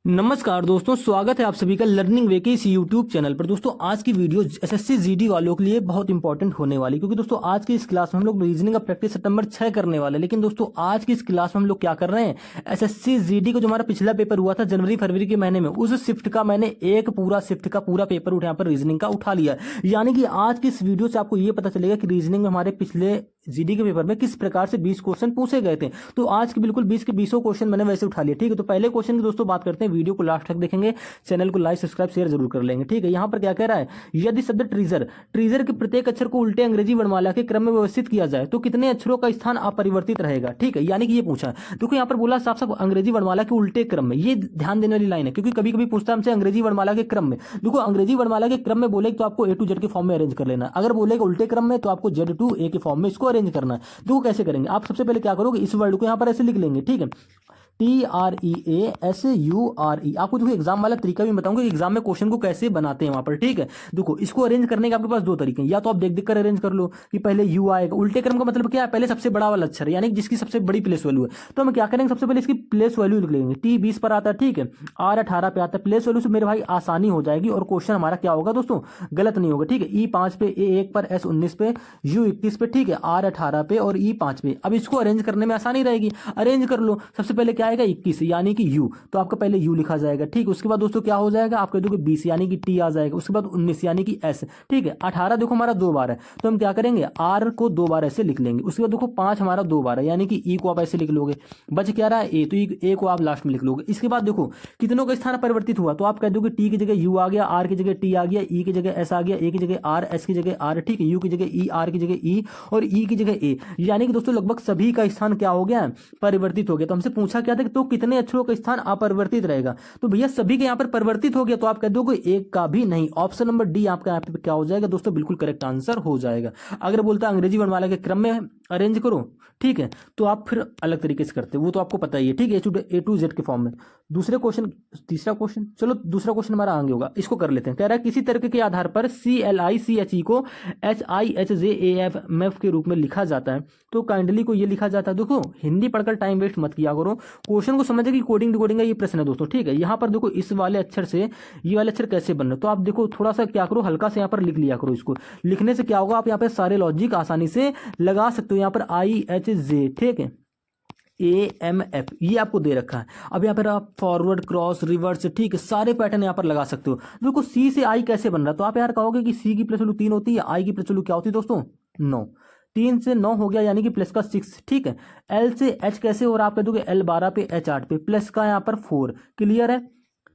नमस्कार दोस्तों, स्वागत है आप सभी का लर्निंग वे के इस यूट्यूब चैनल पर। दोस्तों आज की वीडियो एसएससी जीडी वालों के लिए बहुत इंपॉर्टेंट होने वाली, क्योंकि दोस्तों आज की इस क्लास में हम लोग रीजनिंग का प्रैक्टिस सितंबर 6 करने वाले। लेकिन दोस्तों आज की इस क्लास में हम लोग क्या कर रहे हैं, एसएससी जीडी को जो हमारा पिछला पेपर हुआ था जनवरी फरवरी के महीने में, उस शिफ्ट का मैंने एक पूरा शिफ्ट का पूरा पेपर यहाँ पर रीजनिंग का उठा लिया। यानी कि आज की इस वीडियो से आपको ये पता चलेगा कि रीजनिंग में हमारे पिछले जीडी के पेपर में किस प्रकार से 20 क्वेश्चन पूछे गए थे। तो आज के बिल्कुल 20 के 20 क्वेश्चन मैंने वैसे उठा लिए, ठीक है। तो पहले क्वेश्चन की दोस्तों बात करते हैं, वीडियो को लास्ट तक देखेंगे, चैनल को लाइक सब्सक्राइब शेयर जरूर कर लेंगे, ठीक है। यहाँ पर क्या कह रहा है, यदि शब्द ट्रीजर, ट्रीजर के प्रत्येक अक्षर को उल्टे अंग्रेजी वर्णमाला के क्रम में व्यवस्थित किया जाए तो कितने अक्षरों का स्थान अपरिवर्तित रहेगा, ठीक है। यानी कि ये पूछा है, देखो यहाँ पर बोला साफ साफ अंग्रेजी वर्णमाला के उल्टे क्रम में, ये ध्यान देने वाली लाइन है, क्योंकि कभी कभी पूछता है हमसे अंग्रेजी वर्णमाला के क्रम में। देखो अंग्रेजी वर्णमाला के क्रम में बोले तो आपको ए टू जेड के फॉर्म में अरेंज कर लेना, अगर बोलेगा उल्टे क्रम में तो आपको जेड टू ए के फॉर्म में इसको अरेंज करना है। तो कैसे करेंगे, आप सबसे पहले क्या करोगे, इस वर्ड को यहाँ पर ऐसे लिख लेंगे, ठीक है, TREASURE। आपको देखो एग्जाम वाला तरीका भी बताऊंगा कि एग्जाम में क्वेश्चन को कैसे बनाते हैं वहां पर, ठीक है। देखो इसको अरेंज करने के आपके पास दो तरीके हैं, या तो आप देख देख कर अरेंज कर लो कि पहले यू आएगा, उल्टे क्रम का मतलब क्या है, पहले सबसे बड़ा वाला अक्षर यानी जिसकी सबसे बड़ी प्लेस वैल्यू है। तो हम क्या करेंगे, सबसे पहले इसकी प्लेस वैल्यू लिख लेंगे। टी 20 पर आता है, ठीक है, आर 18 पे आता है, प्लेस वैल्यू से मेरे भाई आसानी हो जाएगी और क्वेश्चन हमारा क्या होगा दोस्तों, गलत नहीं होगा, ठीक है। ई 5 पे, ए 1 पर, एस 19 पे, यू 21 पे, ठीक है, आर 18 पे और ई 5 पे। अब इसको अरेंज करने में आसानी रहेगी, अरेंज कर लो। सबसे पहले क्या आएगा 21 यानी कि यू, तो आपका पहले यू लिखा जाएगा, ठीक। उसके बाद दोस्तों क्या हो जाएगा, आप कह दोगे 20 यानी कि टी आ जाएगा। उसके बाद 19 यानी कि एस, ठीक है। 18 देखो हमारा 2 बार है, तो हम क्या करेंगे, आर को 2 बार ऐसे लिख लेंगे। उसके बाद देखो 5 हमारा 2 बार है, यानी कि ई को आप ऐसे लिख लोगे। बच क्या रहा है ए, तो ए को आप लास्ट में लिख लोगे। इसके बाद देखो कितनों का स्थान परिवर्तित हुआ, तो आप कह दोगे टी की जगह यू आ गया, आर की जगह टी आ गया, ई की जगह एस आ गया, ए की जगह आर, एस की जगह आर, ठीक है, यू की जगह ई, आर की जगह ई और ई की जगह ए। यानी कि दोस्तों लगभग सभी का स्थान क्या हो गया, परिवर्तित हो गया। तो हमसे पूछा क्या था, तो कितने अक्षरों का स्थान अपरिवर्तित रहेगा, तो भैया सभी के यहाँ पर परिवर्तित हो गया, तो आप कह दोगे एक का भी नहीं। ऑप्शन नंबर डी आपका यहाँ पे क्या हो जाएगा दोस्तों, बिल्कुल करेक्ट आंसर हो जाएगा। अगर बोलता है अंग्रेजी वर्णमाला के क्रम में अरेंज करो, ठीक है, तो आप फिर अलग तरीके से करते, वो तो आपको पता ही है, ठीक है, ए टू जेड के फॉर्म में। दूसरे क्वेश्चन, तीसरा क्वेश्चन, चलो दूसरा क्वेश्चन हमारा आगे होगा, इसको कर लेते हैं। कह रहा है किसी तर्क के आधार पर CLICHE को HIHJAFMF के रूप में लिखा जाता है, तो काइंडली को ये लिखा जाता है। देखो हिंदी पढ़कर टाइम वेस्ट मत किया करो, क्वेश्चन को समझे कि कोडिंग डिकोडिंग का ये प्रश्न है दोस्तों, ठीक है। यहाँ पर देखो इस वाले अक्षर से ये वाले अक्षर कैसे बन रहे, तो आप देखो थोड़ा सा क्या करो, हल्का से यहाँ पर लिख लिया करो। इसको लिखने से क्या होगा, आप यहाँ पे सारे लॉजिक आसानी से लगा सकते हो। यहाँ पर IHJ, ठीक है, AMF ये आपको दे रखा है। अब यहाँ पर आप फॉरवर्ड, क्रॉस, रिवर्स, ठीक है, सारे पैटर्न यहाँ पर लगा सकते हो। देखो सी से आई कैसे बन रहा है, तो आप यार कहोगे कि सी की प्लस वैल्यू 3 होती है, आई की प्लस वैल्यू क्या होती है दोस्तों, 9। 3 से 9 हो गया यानी कि प्लस का 6, ठीक है। एल से एच कैसे हो रहा है, आप कह दोगे L 12 पे, H 8 पे, प्लस का यहाँ पर 4, क्लियर है,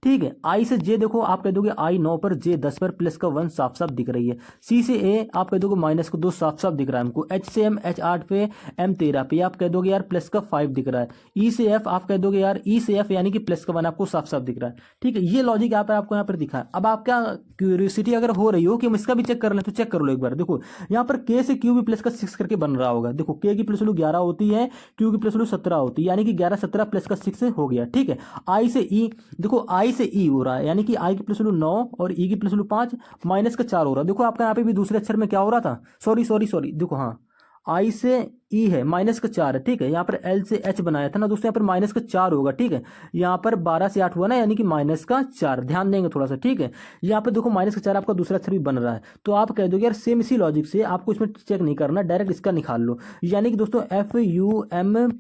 ठीक है। आई से जे देखो, आप कह दोगे आई 9 पर, जे 10 पर, प्लस का 1 साफ साफ दिख रही है। सी से ए आप कह दोगे माइनस का 2 साफ साफ दिख रहा है हमको। एच से एम, H 8 पे, M 13 पे, आप कह दोगे यार प्लस का 5 दिख रहा है। ई से एफ आप कह दोगे यार ई से एफ यानी कि प्लस का 1 आपको साफ साफ दिख रहा है, ठीक है। ये लॉजिक यहाँ पर आपको यहाँ पर दिखा है। अब आप क्या क्यूरियोसिटी अगर हो रही हो कि हम इसका भी चेक कर लें, तो चेक कर लो एक बार। देखो यहाँ पर के से क्यू भी प्लस का 6 करके बन रहा होगा। देखो के की प्लस वैल्यू 11 होती है, क्यू की प्लस वैल्यू 17 होती है, यानी कि 11 17 प्लस का 6 हो गया, ठीक है। आई से ई, देखो आई से ई हो रहा है, यानी कि आई की प्लस वैल्यू 9 और ई की प्लस वैल्यू 5, माइनस का 4 हो रहा है। देखो आपका यहाँ पे भी दूसरे अक्षर में क्या हो रहा था, सॉरी देखो, हाँ आई से ई है, माइनस का 4 है, ठीक है। यहाँ पर एल से एच बनाया था ना दोस्तों, यहाँ पर माइनस का 4 होगा, ठीक है। यहाँ पर 12 से 8 हुआ ना, यानी कि माइनस का 4, ध्यान देंगे थोड़ा सा, ठीक है। यहाँ पर देखो माइनस का 4 आपका दूसरा अक्षर भी बन रहा है, तो आप कह दोगे यार सेम इसी लॉजिक से आपको इसमें चेक नहीं करना, डायरेक्ट इसका निकाल लो। यानी कि दोस्तों FUMBLE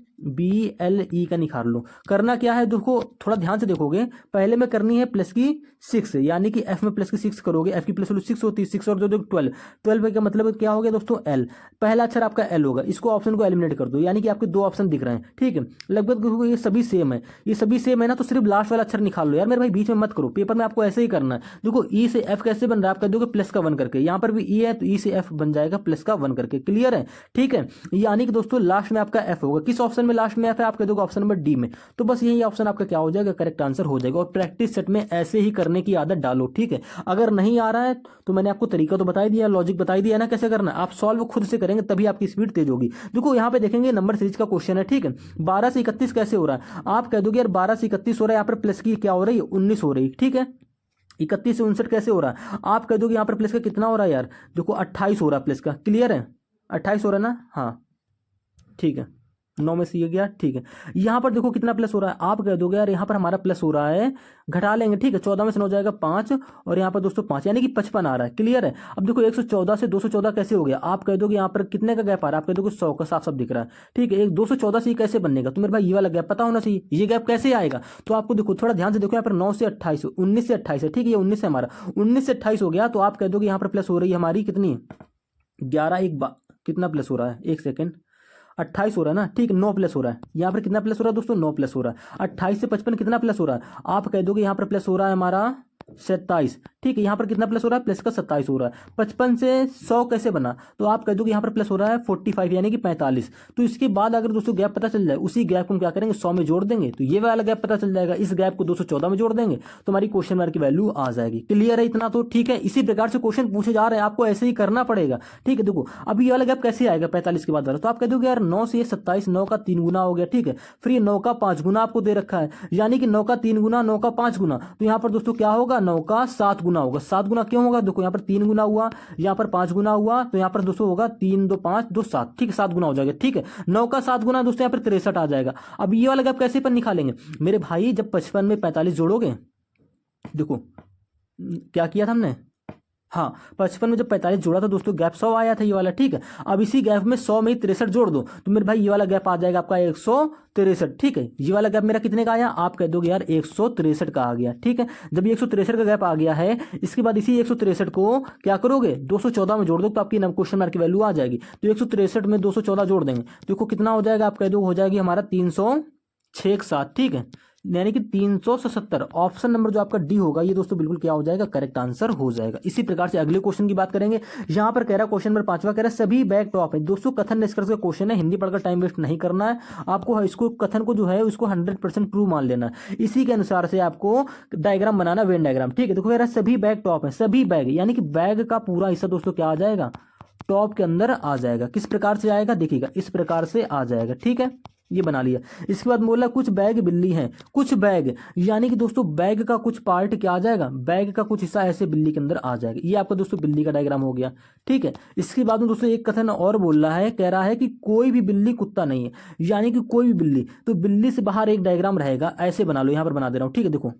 का निकाल लो। करना क्या है देखो, थोड़ा ध्यान से देखोगे, पहले में करनी है प्लस की 6, यानी कि एफ में प्लस की 6 करोगे, एफ की प्लस वैल्यू 6 होती है, 6 और 2 12, 12 का मतलब क्या हो गया दोस्तों एल, पहला अक्षर आपका एल होगा, इसको ऑप्शन को एलिमिनेट कर दो, यानी कि आपके 2 ऑप्शन दिख रहे हैं, ठीक है। लगभग देखो ये सभी सेम है, ये सभी सेम है ना, तो सिर्फ लास्ट वाला अक्षर निकाल लो यार मेरे भाई, बीच में मत करो, पेपर में आपको ऐसे ही करना है। देखो ई से एफ कैसे बन रहा है, आप कह दोगे प्लस का 1 करके, यहाँ पर भी ई है तो ई से एफ बन जाएगा प्लस का 1 करके, क्लियर है, ठीक है। यानी कि दोस्तों लास्ट में आपका एफ होगा, किस ऑप्शन में लास्ट में एफ है, आप कह दोगे ऑप्शन नंबर डी में, तो बस यही ऑप्शन आपका क्या हो जाएगा, करेक्ट आंसर हो जाएगा। और प्रैक्टिस सेट में ऐसे ही करने की आदत डालो, ठीक है। अगर नहीं आ रहा है तो मैंने आपको तरीका तो बता ही दिया, लॉजिक बता ही दिया ना कैसे करना, आप सॉल्व खुद से करेंगे तभी आपकी स्पीड तेज होगी। देखो यहाँ पे देखेंगे नंबर सीरीज का क्वेश्चन है, ठीक है। 12 से 31 कैसे हो रहा है, आप कह दोगे यार 12 से 31 हो रहा है, यहाँ पर प्लस की क्या हो रही है 19 हो रही है, ठीक है। 31 से 59 कैसे हो रहा है, आप कह दोगे यहाँ पर प्लस का कितना हो रहा है यार, देखो 28 हो रहा है प्लस का, क्लियर है, 28 हो रहा है ना, हाँ ठीक है, 9 में से ये गया, ठीक है। यहाँ पर देखो कितना प्लस हो रहा है, आप कह दोगे यार यहाँ पर हमारा प्लस हो रहा है, घटा लेंगे, ठीक है, 14 में से 9 जाएगा 5, और यहाँ पर दोस्तों 5, यानी कि 55 आ रहा है, क्लियर है। अब देखो 114 से 214 कैसे हो गया, आप कह दोगे यहाँ पर कितने का गैप आ रहा है, आप कह दोगे 100 का, साफ साफ दिख रहा है, ठीक है। एक 214 से ये कैसे बनेगा, तो मेरे भाई ये वाला गैप पता होना चाहिए, ये गैप कैसे आएगा, तो आपको देखो थोड़ा ध्यान से देखो, यहाँ पर 9 से 28, 19 से 28 है, ठीक है, ये 19 से हमारा 19 से 28 हो गया, तो आप कह दोगे यहाँ पर प्लस हो रही है हमारी कितनी 11, एक कितना प्लस हो रहा है, एक सेकेंड, 28 हो रहा है ना, ठीक, 9 प्लस हो रहा है, यहाँ पर कितना प्लस हो रहा है दोस्तों 9 प्लस हो रहा है। 28 से 55 कितना प्लस हो रहा है, आप कह दोगे यहाँ पर प्लस हो रहा है हमारा 27, ठीक है। यहाँ पर कितना प्लस हो रहा है, प्लस का 27 हो रहा है। 55 से 100 कैसे बना, तो आप कह दोगे यहाँ पर प्लस हो रहा है 45, यानी कि 45। तो इसके बाद अगर दोस्तों गैप पता चल जाए, उसी गैप को हम क्या करेंगे 100 में जोड़ देंगे, तो ये वाला गैप पता चल जाएगा, इस गैप को 214 में जोड़ देंगे तो हमारी क्वेश्चन मार्क की वैल्यू आ जाएगी, क्लियर है इतना तो, ठीक है। इसी प्रकार से क्वेश्चन पूछे जा रहे हैं, आपको ऐसे ही करना पड़ेगा, ठीक है। देखो अब ये वाला गैप कैसे आएगा 45 के बाद वाला, तो आप कह दोगे यार 9 से 27, 9 का 3 गुना हो गया, ठीक है। फिर ये 9 का 5 गुना आपको दे रखा है, यानी कि 9 का 3 गुना, 9 का 5 गुना, तो यहाँ पर दोस्तों क्या होगा 9 का 7 गुना होगा। 7 गुना क्यों होगा, देखो यहाँ पर 3 गुना हुआ, यहाँ पर 5 गुना हुआ, तो यहाँ पर दोस्तों होगा 3 2 5 2 7, ठीक है, 7 गुना हो जाएगा, ठीक है। 9 का 7 गुना दोस्तों यहाँ पर 63 आ जाएगा। अब ये वाला गैप कैसे पर निकालेंगे मेरे भाई, जब 55 में 45 जोड़ोगे, देखो क्या किया था हमने, हाँ 55 में जब 45 जोड़ा था दोस्तों गैप 100 आया था ये वाला, ठीक है। अब इसी गैप में 100 में 63 जोड़ दो, तो मेरे भाई ये वाला गैप आ जाएगा आपका 163, ठीक है। ये वाला गैप मेरा कितने का आया, आप कह दोगे यार 163 का आ गया, ठीक है। जब 163 का गैप आ गया है, इसके बाद इसी 163 को क्या करोगे 214 में जोड़ दो, तो आपकी क्वेश्चन मार्क की वैल्यू आ जाएगी। तो 163 में 214 जोड़ देंगे, देखो कितना हो जाएगा, आप कह दो हो जाएगी हमारा 306 के साथ, ठीक है, यानी कि 377। ऑप्शन नंबर जो आपका डी होगा ये दोस्तों बिल्कुल क्या हो जाएगा, करेक्ट आंसर हो जाएगा। इसी प्रकार से अगले क्वेश्चन की बात करेंगे। यहां पर कह रहा है क्वेश्चन नंबर 5वां कह रहा है सभी बैग टॉप है। दोस्तों कथन निष्कर्ष का क्वेश्चन है, हिंदी पढ़कर टाइम वेस्ट नहीं करना है आपको, इसको कथन को जो है उसको 100% ट्रू मान लेना है। इसी के अनुसार से आपको डायग्राम बनाना, वेन डायग्राम, ठीक है। देखो कह रहा है सभी बैग टॉप है, सभी बैग यानी कि बैग का पूरा हिस्सा दोस्तों क्या आ जाएगा, टॉप के अंदर आ जाएगा। किस प्रकार से आएगा देखिएगा, इस प्रकार से आ जाएगा, ठीक है, ये बना लिया। इसके बाद बोला कुछ बैग बिल्ली हैं, कुछ बैग यानी कि दोस्तों बैग का कुछ पार्ट क्या आ जाएगा, बैग का कुछ हिस्सा ऐसे बिल्ली के अंदर आ जाएगा। ये आपका दोस्तों बिल्ली का डायग्राम हो गया, ठीक है। इसके बाद में दोस्तों एक कथन और बोल रहा है, कह रहा है कि कोई भी बिल्ली कुत्ता नहीं है, यानी कि कोई भी बिल्ली, तो बिल्ली से बाहर एक डायग्राम रहेगा, ऐसे बना लो, यहां पर बना दे रहा हूं, ठीक है। देखो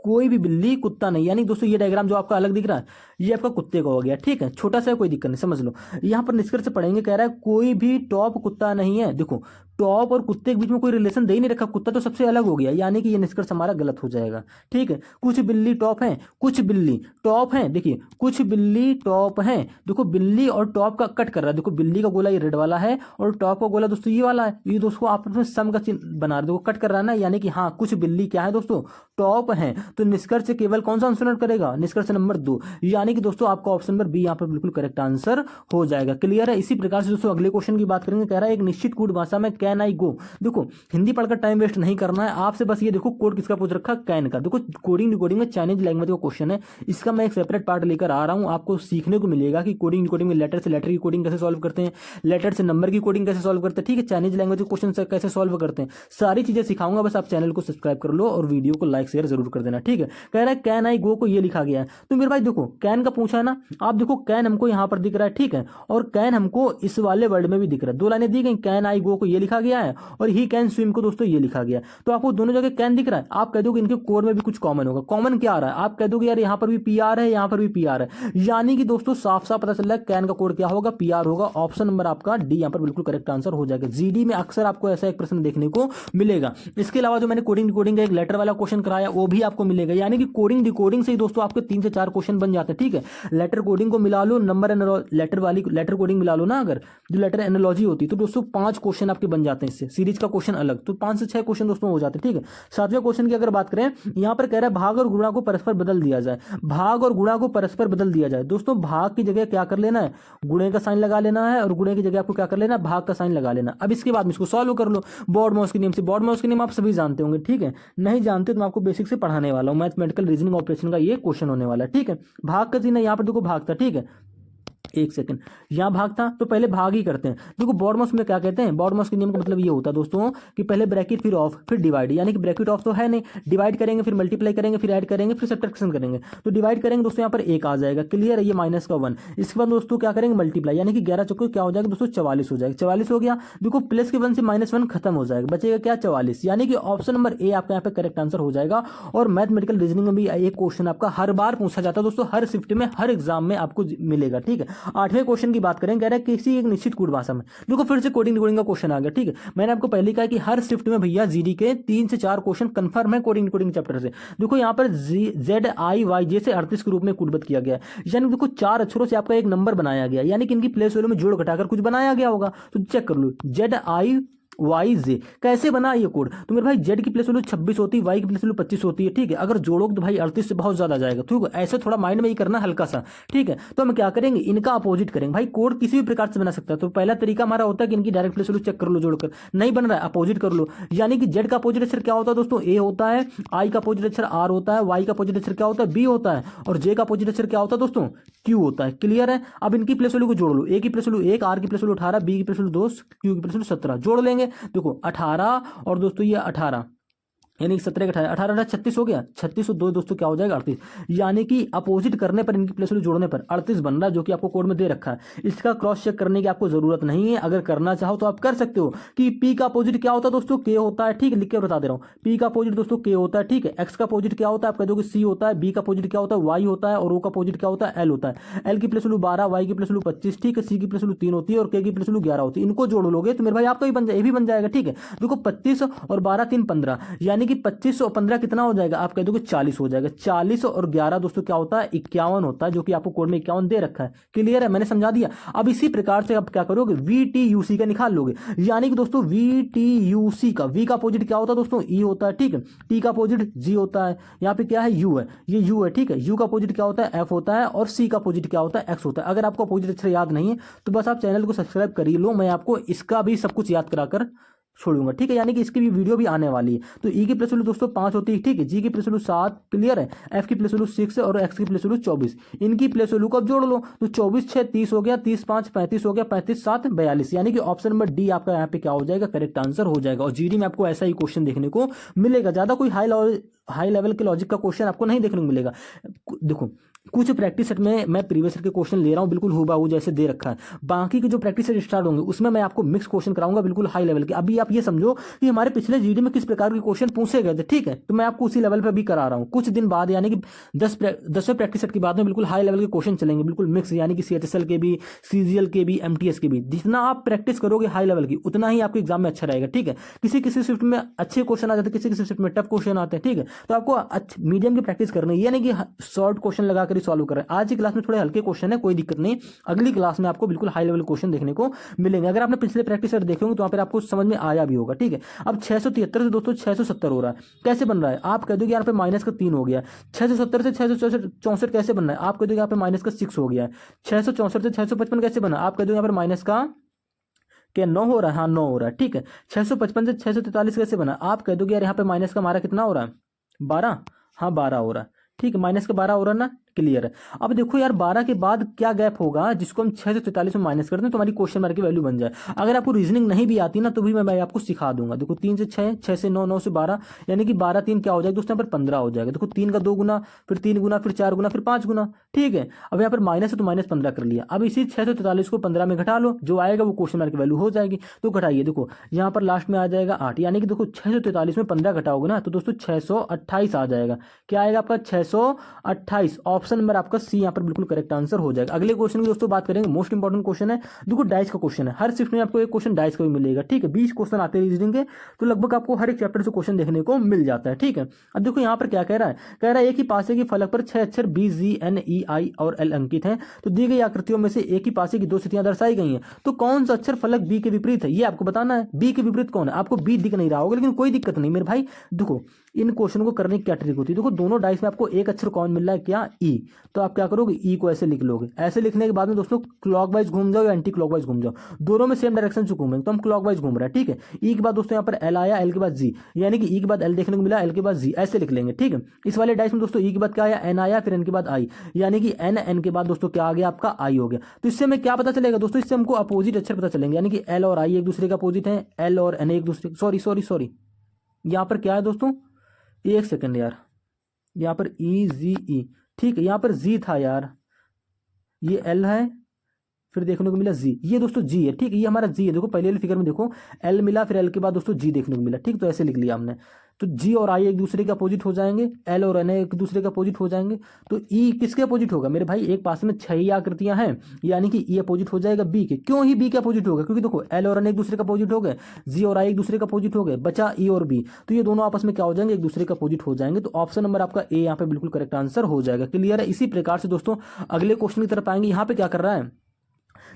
कोई भी बिल्ली कुत्ता नहीं, यानी दोस्तों ये डायग्राम जो आपका अलग दिख रहा है ये आपका कुत्ते का हो गया, ठीक है, छोटा सा है कोई दिक्कत नहीं, समझ लो। यहाँ पर निष्कर्ष पढ़ेंगे, कह रहा है कोई भी टॉप कुत्ता नहीं है। देखो टॉप और कुत्ते के बीच में कोई रिलेशन दे ही नहीं रखा, कुत्ता तो सबसे अलग हो गया, यानी कि ये निष्कर्ष हमारा गलत हो जाएगा, ठीक है। कुछ बिल्ली टॉप है, कुछ बिल्ली टॉप है, देखिए कुछ बिल्ली टॉप है, देखो बिल्ली और टॉप का कट कर रहा है, देखो बिल्ली का गोला ये रेड वाला है और टॉप का गोला दोस्तों ये वाला है, ये दोस्तों आपस में सम का चिन्ह बना रहे, देखो कट कर रहा है ना, यानी कि हाँ कुछ बिल्ली क्या है दोस्तों टॉप है। तो निष्कर्ष केवल कौन सा आंसर करेगा, निष्कर्ष नंबर 2, यानी कि दोस्तों आपका ऑप्शन नंबर बी यहाँ पर बिल्कुल करेक्ट आंसर हो जाएगा, क्लियर है। इसी प्रकार से दोस्तों अगले क्वेश्चन की बात करेंगे, कह रहा है एक निश्चित कोड भाषा में कैन आई गो। देखो हिंदी पढ़कर टाइम वेस्ट नहीं करना है आपसे, बस ये देखो कोड किसका पूछ रखा, कैन का। देखो कोडिंग डिकोडिंग में चाइनीज लैंग्वेज का क्वेश्चन है, इसका मैं एक सेपरेट पार्ट लेकर आ रहा हूं, आपको सीखने को मिलेगा कि कोडिंग डिकोडिंग में लेटर से लेटर की कोडिंग कैसे सॉल्व करते हैं, लेटर से नंबर की कोडिंग कैसे सॉल्व करते हैं, ठीक है, चाइनीज लैंग्वेज के क्वेश्चन कैसे सॉल्व करते हैं, सारी चीजें सिखाऊंगा। बस आप चैनल को सब्सक्राइब कर लो और वीडियो को लाइक शेयर जरूर कर देना, ठीक है। कह रहा है कैन आई गो को ये लिखा गया है, तो मेरे भाई देखो कैन कैन का पूछा है ना, आप देखो कैन हमको यहाँ पर दिख रहा है, ठीक है, और कैन हमको इस वाले वर्ड में भी दिख रहा है। दो लाइनें दी गई, कैन आई गो को ये लिखा गया है और ही कैन स्विम को दोस्तों ये लिखा गया है। तो आपको दोनों जगह कैन दिख रहा है, आप कह दोगे इनके कोड में भी कुछ कॉमन होगा। कॉमन क्या आ रहा है, आप कह दोगे यार यहाँ पर भी पी आर है, यहाँ पर भी पी आर है, यानी कि दोस्तों साफ साफ पता चल रहा है कैन का कोड क्या होगा, पी आर होगा। ऑप्शन नंबर आपका डी यहाँ पर बिल्कुल करेक्ट आंसर हो जाएगा। जीडी में अक्सर आपको ऐसा एक प्रश्न देखने को मिलेगा। इसके अलावा जो मैंने कोडिंग डिकोडिंग का एक लेटर वाला क्वेश्चन कराया वो भी आपको मिलेगा, यानी कि कोडिंग डिकोडिंग से ही दोस्तों आपके 3 से 4 क्वेश्चन बन जाते हैं, ठीक है। लेटर कोडिंग को मिला लो, नंबर लेटर वाली लेटर कोडिंग मिला लो ना, अगर जो लेटर एनालॉजी होती है तो दोस्तों 5 क्वेश्चन आपके बन जाते हैं इससे, सीरीज का क्वेश्चन अलग, तो 5 से 6 क्वेश्चन दोस्तों हो जाते हैं, ठीक है। 7वें क्वेश्चन की अगर बात करें, यहाँ पर कह रहा है भाग और गुणा को परस्पर बदल दिया जाए। भाग और गुणा को परस्पर बदल दिया जाए, दोस्तों भाग की जगह क्या कर लेना है, गुणे का साइन लगा लेना है, और गुणे की जगह आपको क्या कर लेना है, भाग का साइन लगा लेना। अब इसके बाद में इसको सॉल्व कर लो बॉर्डमॉस के नियम से। बॉर्डमॉस के नियम आप सभी जानते होंगे, ठीक है, नहीं जानते तो मैं आपको बेसिक से पढ़ाने वाला हूं। मैथमेटिकल रीजनिंग ऑपरेशन का ये क्वेश्चन होने वाला है, ठीक है। भाग का चिन्ह यहाँ पर देखो भाग था, ठीक है, एक सेकंड, यहां भाग था तो पहले भाग ही करते हैं। देखो बॉडमॉस में क्या कहते हैं, बॉडमॉस के नियम का मतलब ये होता है दोस्तों कि पहले ब्रैकेट फिर ऑफ फिर डिवाइड, यानी कि ब्रैकेट ऑफ तो है नहीं, डिवाइड करेंगे फिर मल्टीप्लाई करेंगे फिर ऐड करेंगे फिर सब्ट्रैक्शन करेंगे। तो डिवाइड करेंगे दोस्तों यहाँ पर 1 आ जाएगा, क्लियर है, ये माइनस का 1। इसके बाद दोस्तों क्या करेंगे, मल्टीप्लाई, यानी कि 11 चौको क्या हो जाएगा दोस्तों 44 हो जाएगा। 44 हो गया, देखो प्लस के 1 से -1 खत्म हो जाएगा, बचेगा क्या 44, यानी कि ऑप्शन नंबर ए आपका यहाँ पे करेक्ट आंसर हो जाएगा। और मैथमेटिकल रीजनिंग में भी एक क्वेश्चन आपका हर बार पूछा जाता है दोस्तों, हर शिफ्ट में हर एग्जाम में आपको मिलेगा, ठीक है। 8वें क्वेश्चन की बात करें, कह रहा है किसी एक निश्चित कूट भाषा में, देखो फिर से कोडिंग डिकोडिंग का क्वेश्चन आ गया, ठीक है। मैंने आपको पहले कहा कि हर शिफ्ट में भैया जीडी के 3 से 4 क्वेश्चन कंफर्म है कोडिंग डिकोडिंग चैप्टर से। देखो यहाँ पर ZIYJ से 38 के रूप में कूटबद्ध किया गया है, यानी देखो 4 अक्षरों से आपका एक नंबर बनाया गया, यानी कि इनकी प्लेस वैल्यू में जोड़ घटाकर कुछ बनाया गया होगा। तो चेक कर लो, ZIYJ कैसे बना ये कोड, तो मेरे भाई जेड की प्लेस वैल्यू 26 होती है, वाई की प्लेस वैल्यू 25 होती है, ठीक है। अगर जोड़ोगे तो भाई 38 से बहुत ज्यादा जाएगा, ठीक है। ऐसे थोड़ा माइंड में ही करना हल्का सा, ठीक है। तो हम क्या करेंगे, इनका अपोजिट करेंगे। भाई कोड किसी भी प्रकार से बना सकता है, तो पहला तरीका हमारा होता है कि इनकी डायरेक्ट प्लेस वैल्यू चेक कर लो जोड़कर, नहीं बन रहा है अपोजिट कर लो। यानी कि जेड का अपोजिट अक्षर क्या होता है दोस्तों, ए होता है, आई का अपोजिट अक्षर आर होता है, वाई का अपोजिट अक्षर क्या होता है, बी होता है, और जे का अपोजिट अक्षर क्या होता है दोस्तों, क्यू होता है, क्लियर है। अब इनकी प्लेस वैल्यू को जोड़ लो, ए की प्लेस वैल्यू 1, आर की प्लेस वैल्यू 18, बी की प्लेस वैल्यू 2, क्यू की प्लेस वैल्यू 17, जोड़ लेंगे। देखो 18 और दोस्तों ये 18, यानी 17 18 18 36 हो गया, 36 और 2 दोस्तों क्या हो जाएगा 38, यानी कि अपोजिट करने पर इनकी प्लेस वैल्यू जोड़ने पर 38 बन रहा है, जो कि आपको कोड में दे रखा है। इसका क्रॉस चेक करने की आपको जरूरत नहीं है, अगर करना चाहो तो आप कर सकते हो कि पी का अपोजिट क्या होता है दोस्तों, के होता है, ठीक है, लिख के बता दे रहा हूँ। पी का अपोजिट दोस्तों के होता है, ठीक है। एक्स का अपोजिट क्या होता है, आप कह दोगे सी होता है, बी का अपोजिट क्या होता है, वाई होता है, और ओ का अपोजिट क्या होता है, एल होता है। एल की प्लेस वैल्यू 12, वाई की प्लेस वैल्यू 25, ठीक है, सी की प्लेस वैल्यू 3 होती है, और के की प्लेस वैल्यू 11 होती है। इनको जोड़ लोगे तो मेरे भाई आपका ये भी बन जाएगा, ठीक है। देखो 25 और 12 3 15, यानी कि 25 और 15 कितना हो जाएगा, आप कह दोगे 40 हो जाएगा। 40 और 11 दोस्तों क्या होता है, 51 होता है, जो कि आपको कोड में 51 दे रखा है, क्लियर है, मैंने समझा दिया। अब इसी प्रकार से आप क्या करोगे, VTUC का निकाल लोगे, यानी कि दोस्तों VTUC का V का अपोजिट क्या होता है दोस्तों, E होता है, ठीक है। T का अपोजिट G होता है, यहाँ पे क्या है U है, ये U है, ठीक है। U का अपोजिट क्या होता है, F होता है, और C का अपोजिट क्या होता है, X होता है। अगर आपको अपोजिट अक्षर याद नहीं है तो बस आप चैनल को सब्सक्राइब कर ही लो, मैं आपको इसका भी सब कुछ याद कराकर छोड़ूंगा, ठीक है। यानी कि इसकी भी वीडियो भी आने वाली है। तो ई की प्लेस वैल्यू दोस्तों 5 होती है, ठीक है। जी की प्लेस वैल्यू 7, क्लियर है। एफ की प्लेस वैल्यू 6 और एक्स की प्लेस वैल्यू 24। इनकी प्लेस वैल्यू को अब जोड़ लो, तो 24 6 30 हो गया, 30 5 35 हो गया, 35 7 42, यानी कि ऑप्शन नंबर डी आपका यहाँ पे क्या हो जाएगा, करेक्ट आंसर हो जाएगा। और जीडी में आपको ऐसा ही क्वेश्चन देखने को मिलेगा, ज्यादा कोई हाई लेवल के लॉजिक का क्वेश्चन आपको नहीं देखने को मिलेगा। देखो कुछ प्रैक्टिस सेट में मैं प्रीवियस के क्वेश्चन ले रहा हूं, बिल्कुल हुबहू जैसे दे रखा है। बाकी के जो प्रैक्टिस सेट स्टार्ट होंगे उसमें मैं आपको मिक्स क्वेश्चन कराऊंगा, बिल्कुल हाई लेवल के। अभी आप ये समझो कि हमारे पिछले जीडी में किस प्रकार के क्वेश्चन पूछे गए थे, ठीक है, तो मैं आपको उसी लेवल पर भी करा रहा हूँ। कुछ दिन बाद यानी कि 10वें प्रैक्टिस सेट के बाद में बिल्कुल हाई लेवल के क्वेश्चन चलेंगे, बिल्कुल मिक्स, यानी कि CHSL के भी, CGL के भी, MTS के भी। जितना आप प्रैक्टिस करोगे हाई लेवल की, उतना ही आपके एग्जाम में अच्छा रहेगा, ठीक है। किसी किसी शिफ्ट में अच्छे क्वेश्चन आ जाते हैं, किसी शिफ्ट में टफ क्वेश्चन आते हैं, ठीक है। तो आपको मीडियम की प्रैक्टिस करनी है, यानी कि शॉर्ट क्वेश्चन लगाकर ही सॉल्व करें। आज की क्लास में थोड़े हल्के क्वेश्चन है, कोई दिक्कत नहीं, अगली क्लास में आपको बिल्कुल हाई लेवल क्वेश्चन देखने को मिलेंगे। अगर आपने पिछले प्रैक्टिस सेट देखे होंगे तो वहां पर आपको समझ में आया भी होगा, ठीक है। अब 673 से दोस्तों 670 हो रहा है, कैसे बन रहा है, आप कह दोगे यहाँ पे माइनस का 3 हो गया। 670 से 664 कैसे बन रहा है, आप कह दोगे यहाँ पे माइनस का 6 हो गया है। 664 से 655 कैसे बना, आप कह दोगे यहाँ पर माइनस का क्या 9 हो रहा है, हाँ 9 हो रहा है, ठीक है। 655 से 643 कैसे बना, आप कह दोगे यार यहाँ पे माइनस का हमारा कितना हो रहा है, 12, हाँ 12 हो रहा है, ठीक है, माइनस का 12 हो रहा है ना, क्लियर है। अब देखो यार 12 के बाद क्या गैप होगा जिसको हम 6 से 43 में माइनस कर दें तो हमारी क्वेश्चन मार्क की वैल्यू बन जाए। अगर आपको रीजनिंग नहीं भी आती ना तो भी मैं भाई आपको सिखा दूंगा। देखो 3 से 6, 6 से 9, 9 से 12, यानी कि 12 3 क्या हो जाएगा दोस्तों, यहाँ पर 15 हो जाएगा। देखो 3 का 2 गुना, फिर 3 गुना, फिर 4 गुना, फिर 5 गुना, ठीक है। अब यहाँ पर माइनस है तो माइनस 15 कर लिया। अब इसी 643 को 15 में घटा लो, जो आएगा वो क्वेश्चन मार्क की वैल्यू हो जाएगी। तो घटाइए, देखो यहाँ पर लास्ट में आ जाएगा 8, यानी कि देखो 643 में 15 घटाओगे ना तो दोस्तों 628 आ जाएगा। क्या आएगा आपका 628। ऑप्शन नंबर आपका सी यहाँ पर बिल्कुल करेक्ट आंसर हो जाएगा। अगले क्वेश्चन की दोस्तों बात करेंगे, मोस्ट इंपॉर्टेंट क्वेश्चन है। देखो डाइस का क्वेश्चन है, हर शिफ्ट में आपको एक क्वेश्चन डाइस का भी मिलेगा, ठीक है। 20 क्वेश्चन आते हैं रीजनिंग के, तो लगभग आपको हर एक चैप्टर से क्वेश्चन देखने को मिल जाता है, ठीक है। अब देखो यहाँ पर क्या कह रहा है, कह रहा है एक ही पासे की फलक पर 6 अक्षर बी, जी, एन, ई, आई और एल अंकित हैं। तो दी गई आकृतियों में से एक ही पासे की 2 स्थितियां दर्शाई गई हैं, तो कौन सा अक्षर फलक बी के विपरीत है, ये आपको बताना है। बी के विपरीत कौन है, आपको बी दिख नहीं रहा होगा, लेकिन कोई दिक्कत नहीं मेरे भाई। देखो इन क्वेश्चन को करने की क्या ट्रिक होती है, देखो दोनों डाइस में आपको एक अक्षर कौन मिल रहा है, क्या, ई। तो आप क्या करोगे, ई को ऐसे लिख लोगे। ऐसे लिखने के बाद में दोस्तों क्लॉकवाइज घूम जाओ या एंटी क्लॉकवाइज घूम जाओ, दोनों में सेम डायरेक्शन से घूमेंगे, तो हम क्लॉकवाइज घूम रहे हैं, ठीक है। ई के बाद दोस्तों यहाँ पर एल आया, एल के बाद जी, यानी कि ई के बाद एल देखने को मिला, एल के बाद जी, ऐसे लिख लेंगे, ठीक है। इस वाले डाइस में दोस्तों ई के बाद क्या आया, एन आया, फिर एन के बाद आई, यानी कि एन, एन के बाद दोस्तों क्या आ गया आपका, आई हो गया। तो इससे हमें क्या पता चलेगा दोस्तों, इससे हमको अपोजिट अक्षर पता चलेंगे, यानी कि एल और आई एक दूसरे का अपोजिट है, एल और एन एक दूसरे, सॉरी यहाँ पर क्या है दोस्तों, एक सेकंड यार, यहाँ पर ई, जी, ई, ठीक है। यहाँ पर जी था यार, ये एल है, फिर देखने को मिला जी, ये दोस्तों जी है, ठीक है। ये हमारा जी है, देखो पहले वाली फिगर में देखो एल मिला, फिर एल के बाद दोस्तों जी देखने को मिला, ठीक। तो ऐसे लिख लिया हमने। तो जी और आई एक दूसरे के अपोजिट हो जाएंगे, एल और एन एक दूसरे के अपोजिट हो जाएंगे। तो ई किसके अपोजिट होगा मेरे भाई, एक पास में 6 ही आकृतियां हैं, यानी कि ई अपोजिट हो जाएगा बी के। क्यों ही बी के अपोजिट होगा, क्योंकि देखो एल और एन एक दूसरे का अपोजिट हो गए, जी और आई एक दूसरे का अपोजिट हो गए, बचा ई और बी, तो ये दोनों आपस में क्या हो जाएंगे, एक दूसरे का अपोजिट हो जाएंगे। तो ऑप्शन नंबर आपका ए यहाँ पे बिल्कुल करेक्ट आंसर हो जाएगा। क्लियर है। इसी प्रकार से दोस्तों अगले क्वेश्चन की तरफ आएंगे। यहाँ पे क्या कर रहा है,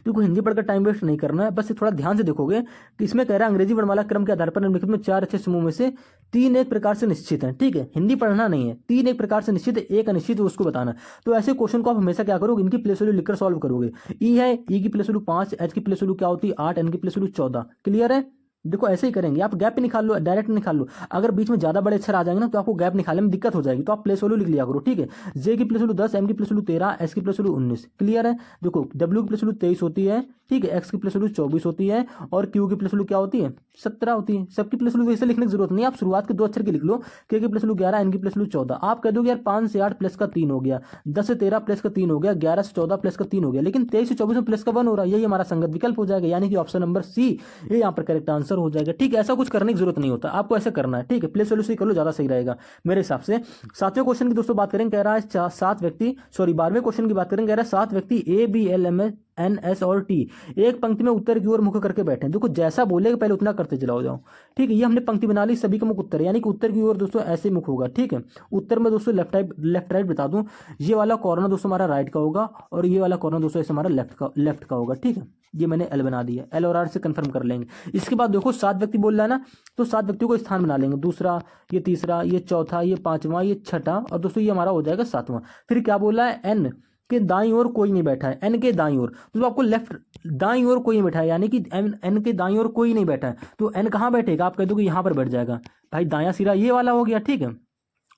देखो हिंदी पढ़कर टाइम वेस्ट नहीं करना है, बस थोड़ा ध्यान से देखोगे कि इसमें कह रहा है अंग्रेजी वर्णमाला क्रम के आधार पर निम्नलिखित में 4 अच्छे समूह में से 3 एक प्रकार से निश्चित हैं, ठीक है। हिंदी पढ़ना नहीं है, 3 एक प्रकार से निश्चित है, एक अनिश्चित है, उसको बताना। तो ऐसे क्वेश्चन को आप हमेशा क्या करोगे, इनकी प्लेस वैल्यू लिखकर सॉल्व करोगे। ई है, ई की प्लेस वैल्यू 5, एच की प्लेस वैल्यू क्या होती है 8, एन की प्लेस वैल्यू 14। क्लियर है। देखो ऐसे ही करेंगे, आप गैप पे निकाल लो, डायरेक्ट निकाल लो। अगर बीच में ज्यादा बड़े अक्षर आ जाएंगे ना तो आपको गैप निकालने में दिक्कत हो जाएगी, तो आप प्लेस वैल्यू लिख लिया करो, ठीक है। जे की प्लेस वैल्यू 10, एम की प्लेस वैल्यू 13, एस की प्लेस वैल्यू 19। क्लियर है। देखो डब्ल्यू की प्लेस वैल्यू 23 होती है, ठीक है, एक्स की प्लेस वैल्यू 24 होती है, और क्यू की प्लेस वैल्यू क्या होती है 17 होती है। सबकी प्लेस वैल्यू वैसे लिखने की जरूरत नहीं, आप शुरुआत के 2 अक्षर की लिख लो, के की प्लेस वैल्यू 11, एन की प्लेस वैल्यू 14। आप कह दोगे यार 5 से 8 प्लस का 3 हो गया, 10 से 13 प्लस का 3 हो गया, 11 से 14 प्लस का 3 हो गया, लेकिन 23 से 24 में प्लस का 1 हो रहा है, यही हमारा संगत विकल्प हो जाएगा, यानी कि ऑप्शन नंबर सी ये यहाँ पर करेक्ट आंसर हो जाएगा, ठीक है। ऐसा कुछ करने की जरूरत नहीं होता, आपको ऐसा करना है, ठीक है। प्लेस वैल्यू से कर लो, ज्यादा सही रहेगा मेरे हिसाब से। 7वें क्वेश्चन की दोस्तों बात करें, कह रहा है 7 व्यक्ति, 12वें क्वेश्चन की बात करें, कह रहा है 7 व्यक्ति A, B, L, M, N, S और टी एक पंक्ति में उत्तर की ओर मुख करके बैठे हैं। देखो जैसा बोलेगा पहले उतना करते चलाओ जाओ, ठीक है। ये हमने पंक्ति बना ली, सभी का मुख उत्तर, यानी कि उत्तर की ओर दोस्तों ऐसे मुख होगा, ठीक है। उत्तर में दोस्तों लेफ्ट राइट बता दूं, ये वाला कॉर्नर दोस्तों हमारा राइट का होगा, और ये वाला कॉर्नर दोस्तों ऐसे हमारा लेफ्ट का होगा, ठीक है। ये मैंने एल बना दिया, एल और आर से कंफर्म कर लेंगे। इसके बाद देखो 7 व्यक्ति बोल रहा है ना, तो 7 व्यक्तियों को स्थान बना लेंगे, दूसरा, ये तीसरा, ये चौथा, ये 5वां, ये छठा, और दोस्तों ये हमारा हो जाएगा 7वां। फिर क्या बोला है, एन के दाईं ओर कोई नहीं बैठा है, एन के दाईं ओर, तो आपको लेफ्ट दाईं ओर कोई नहीं बैठा है, यानी कि एन के दाईं ओर कोई नहीं बैठा है, तो एन कहाँ बैठेगा, आप कह दो कि यहाँ पर बैठ जाएगा भाई, दायां सिरा ये वाला हो गया, ठीक है।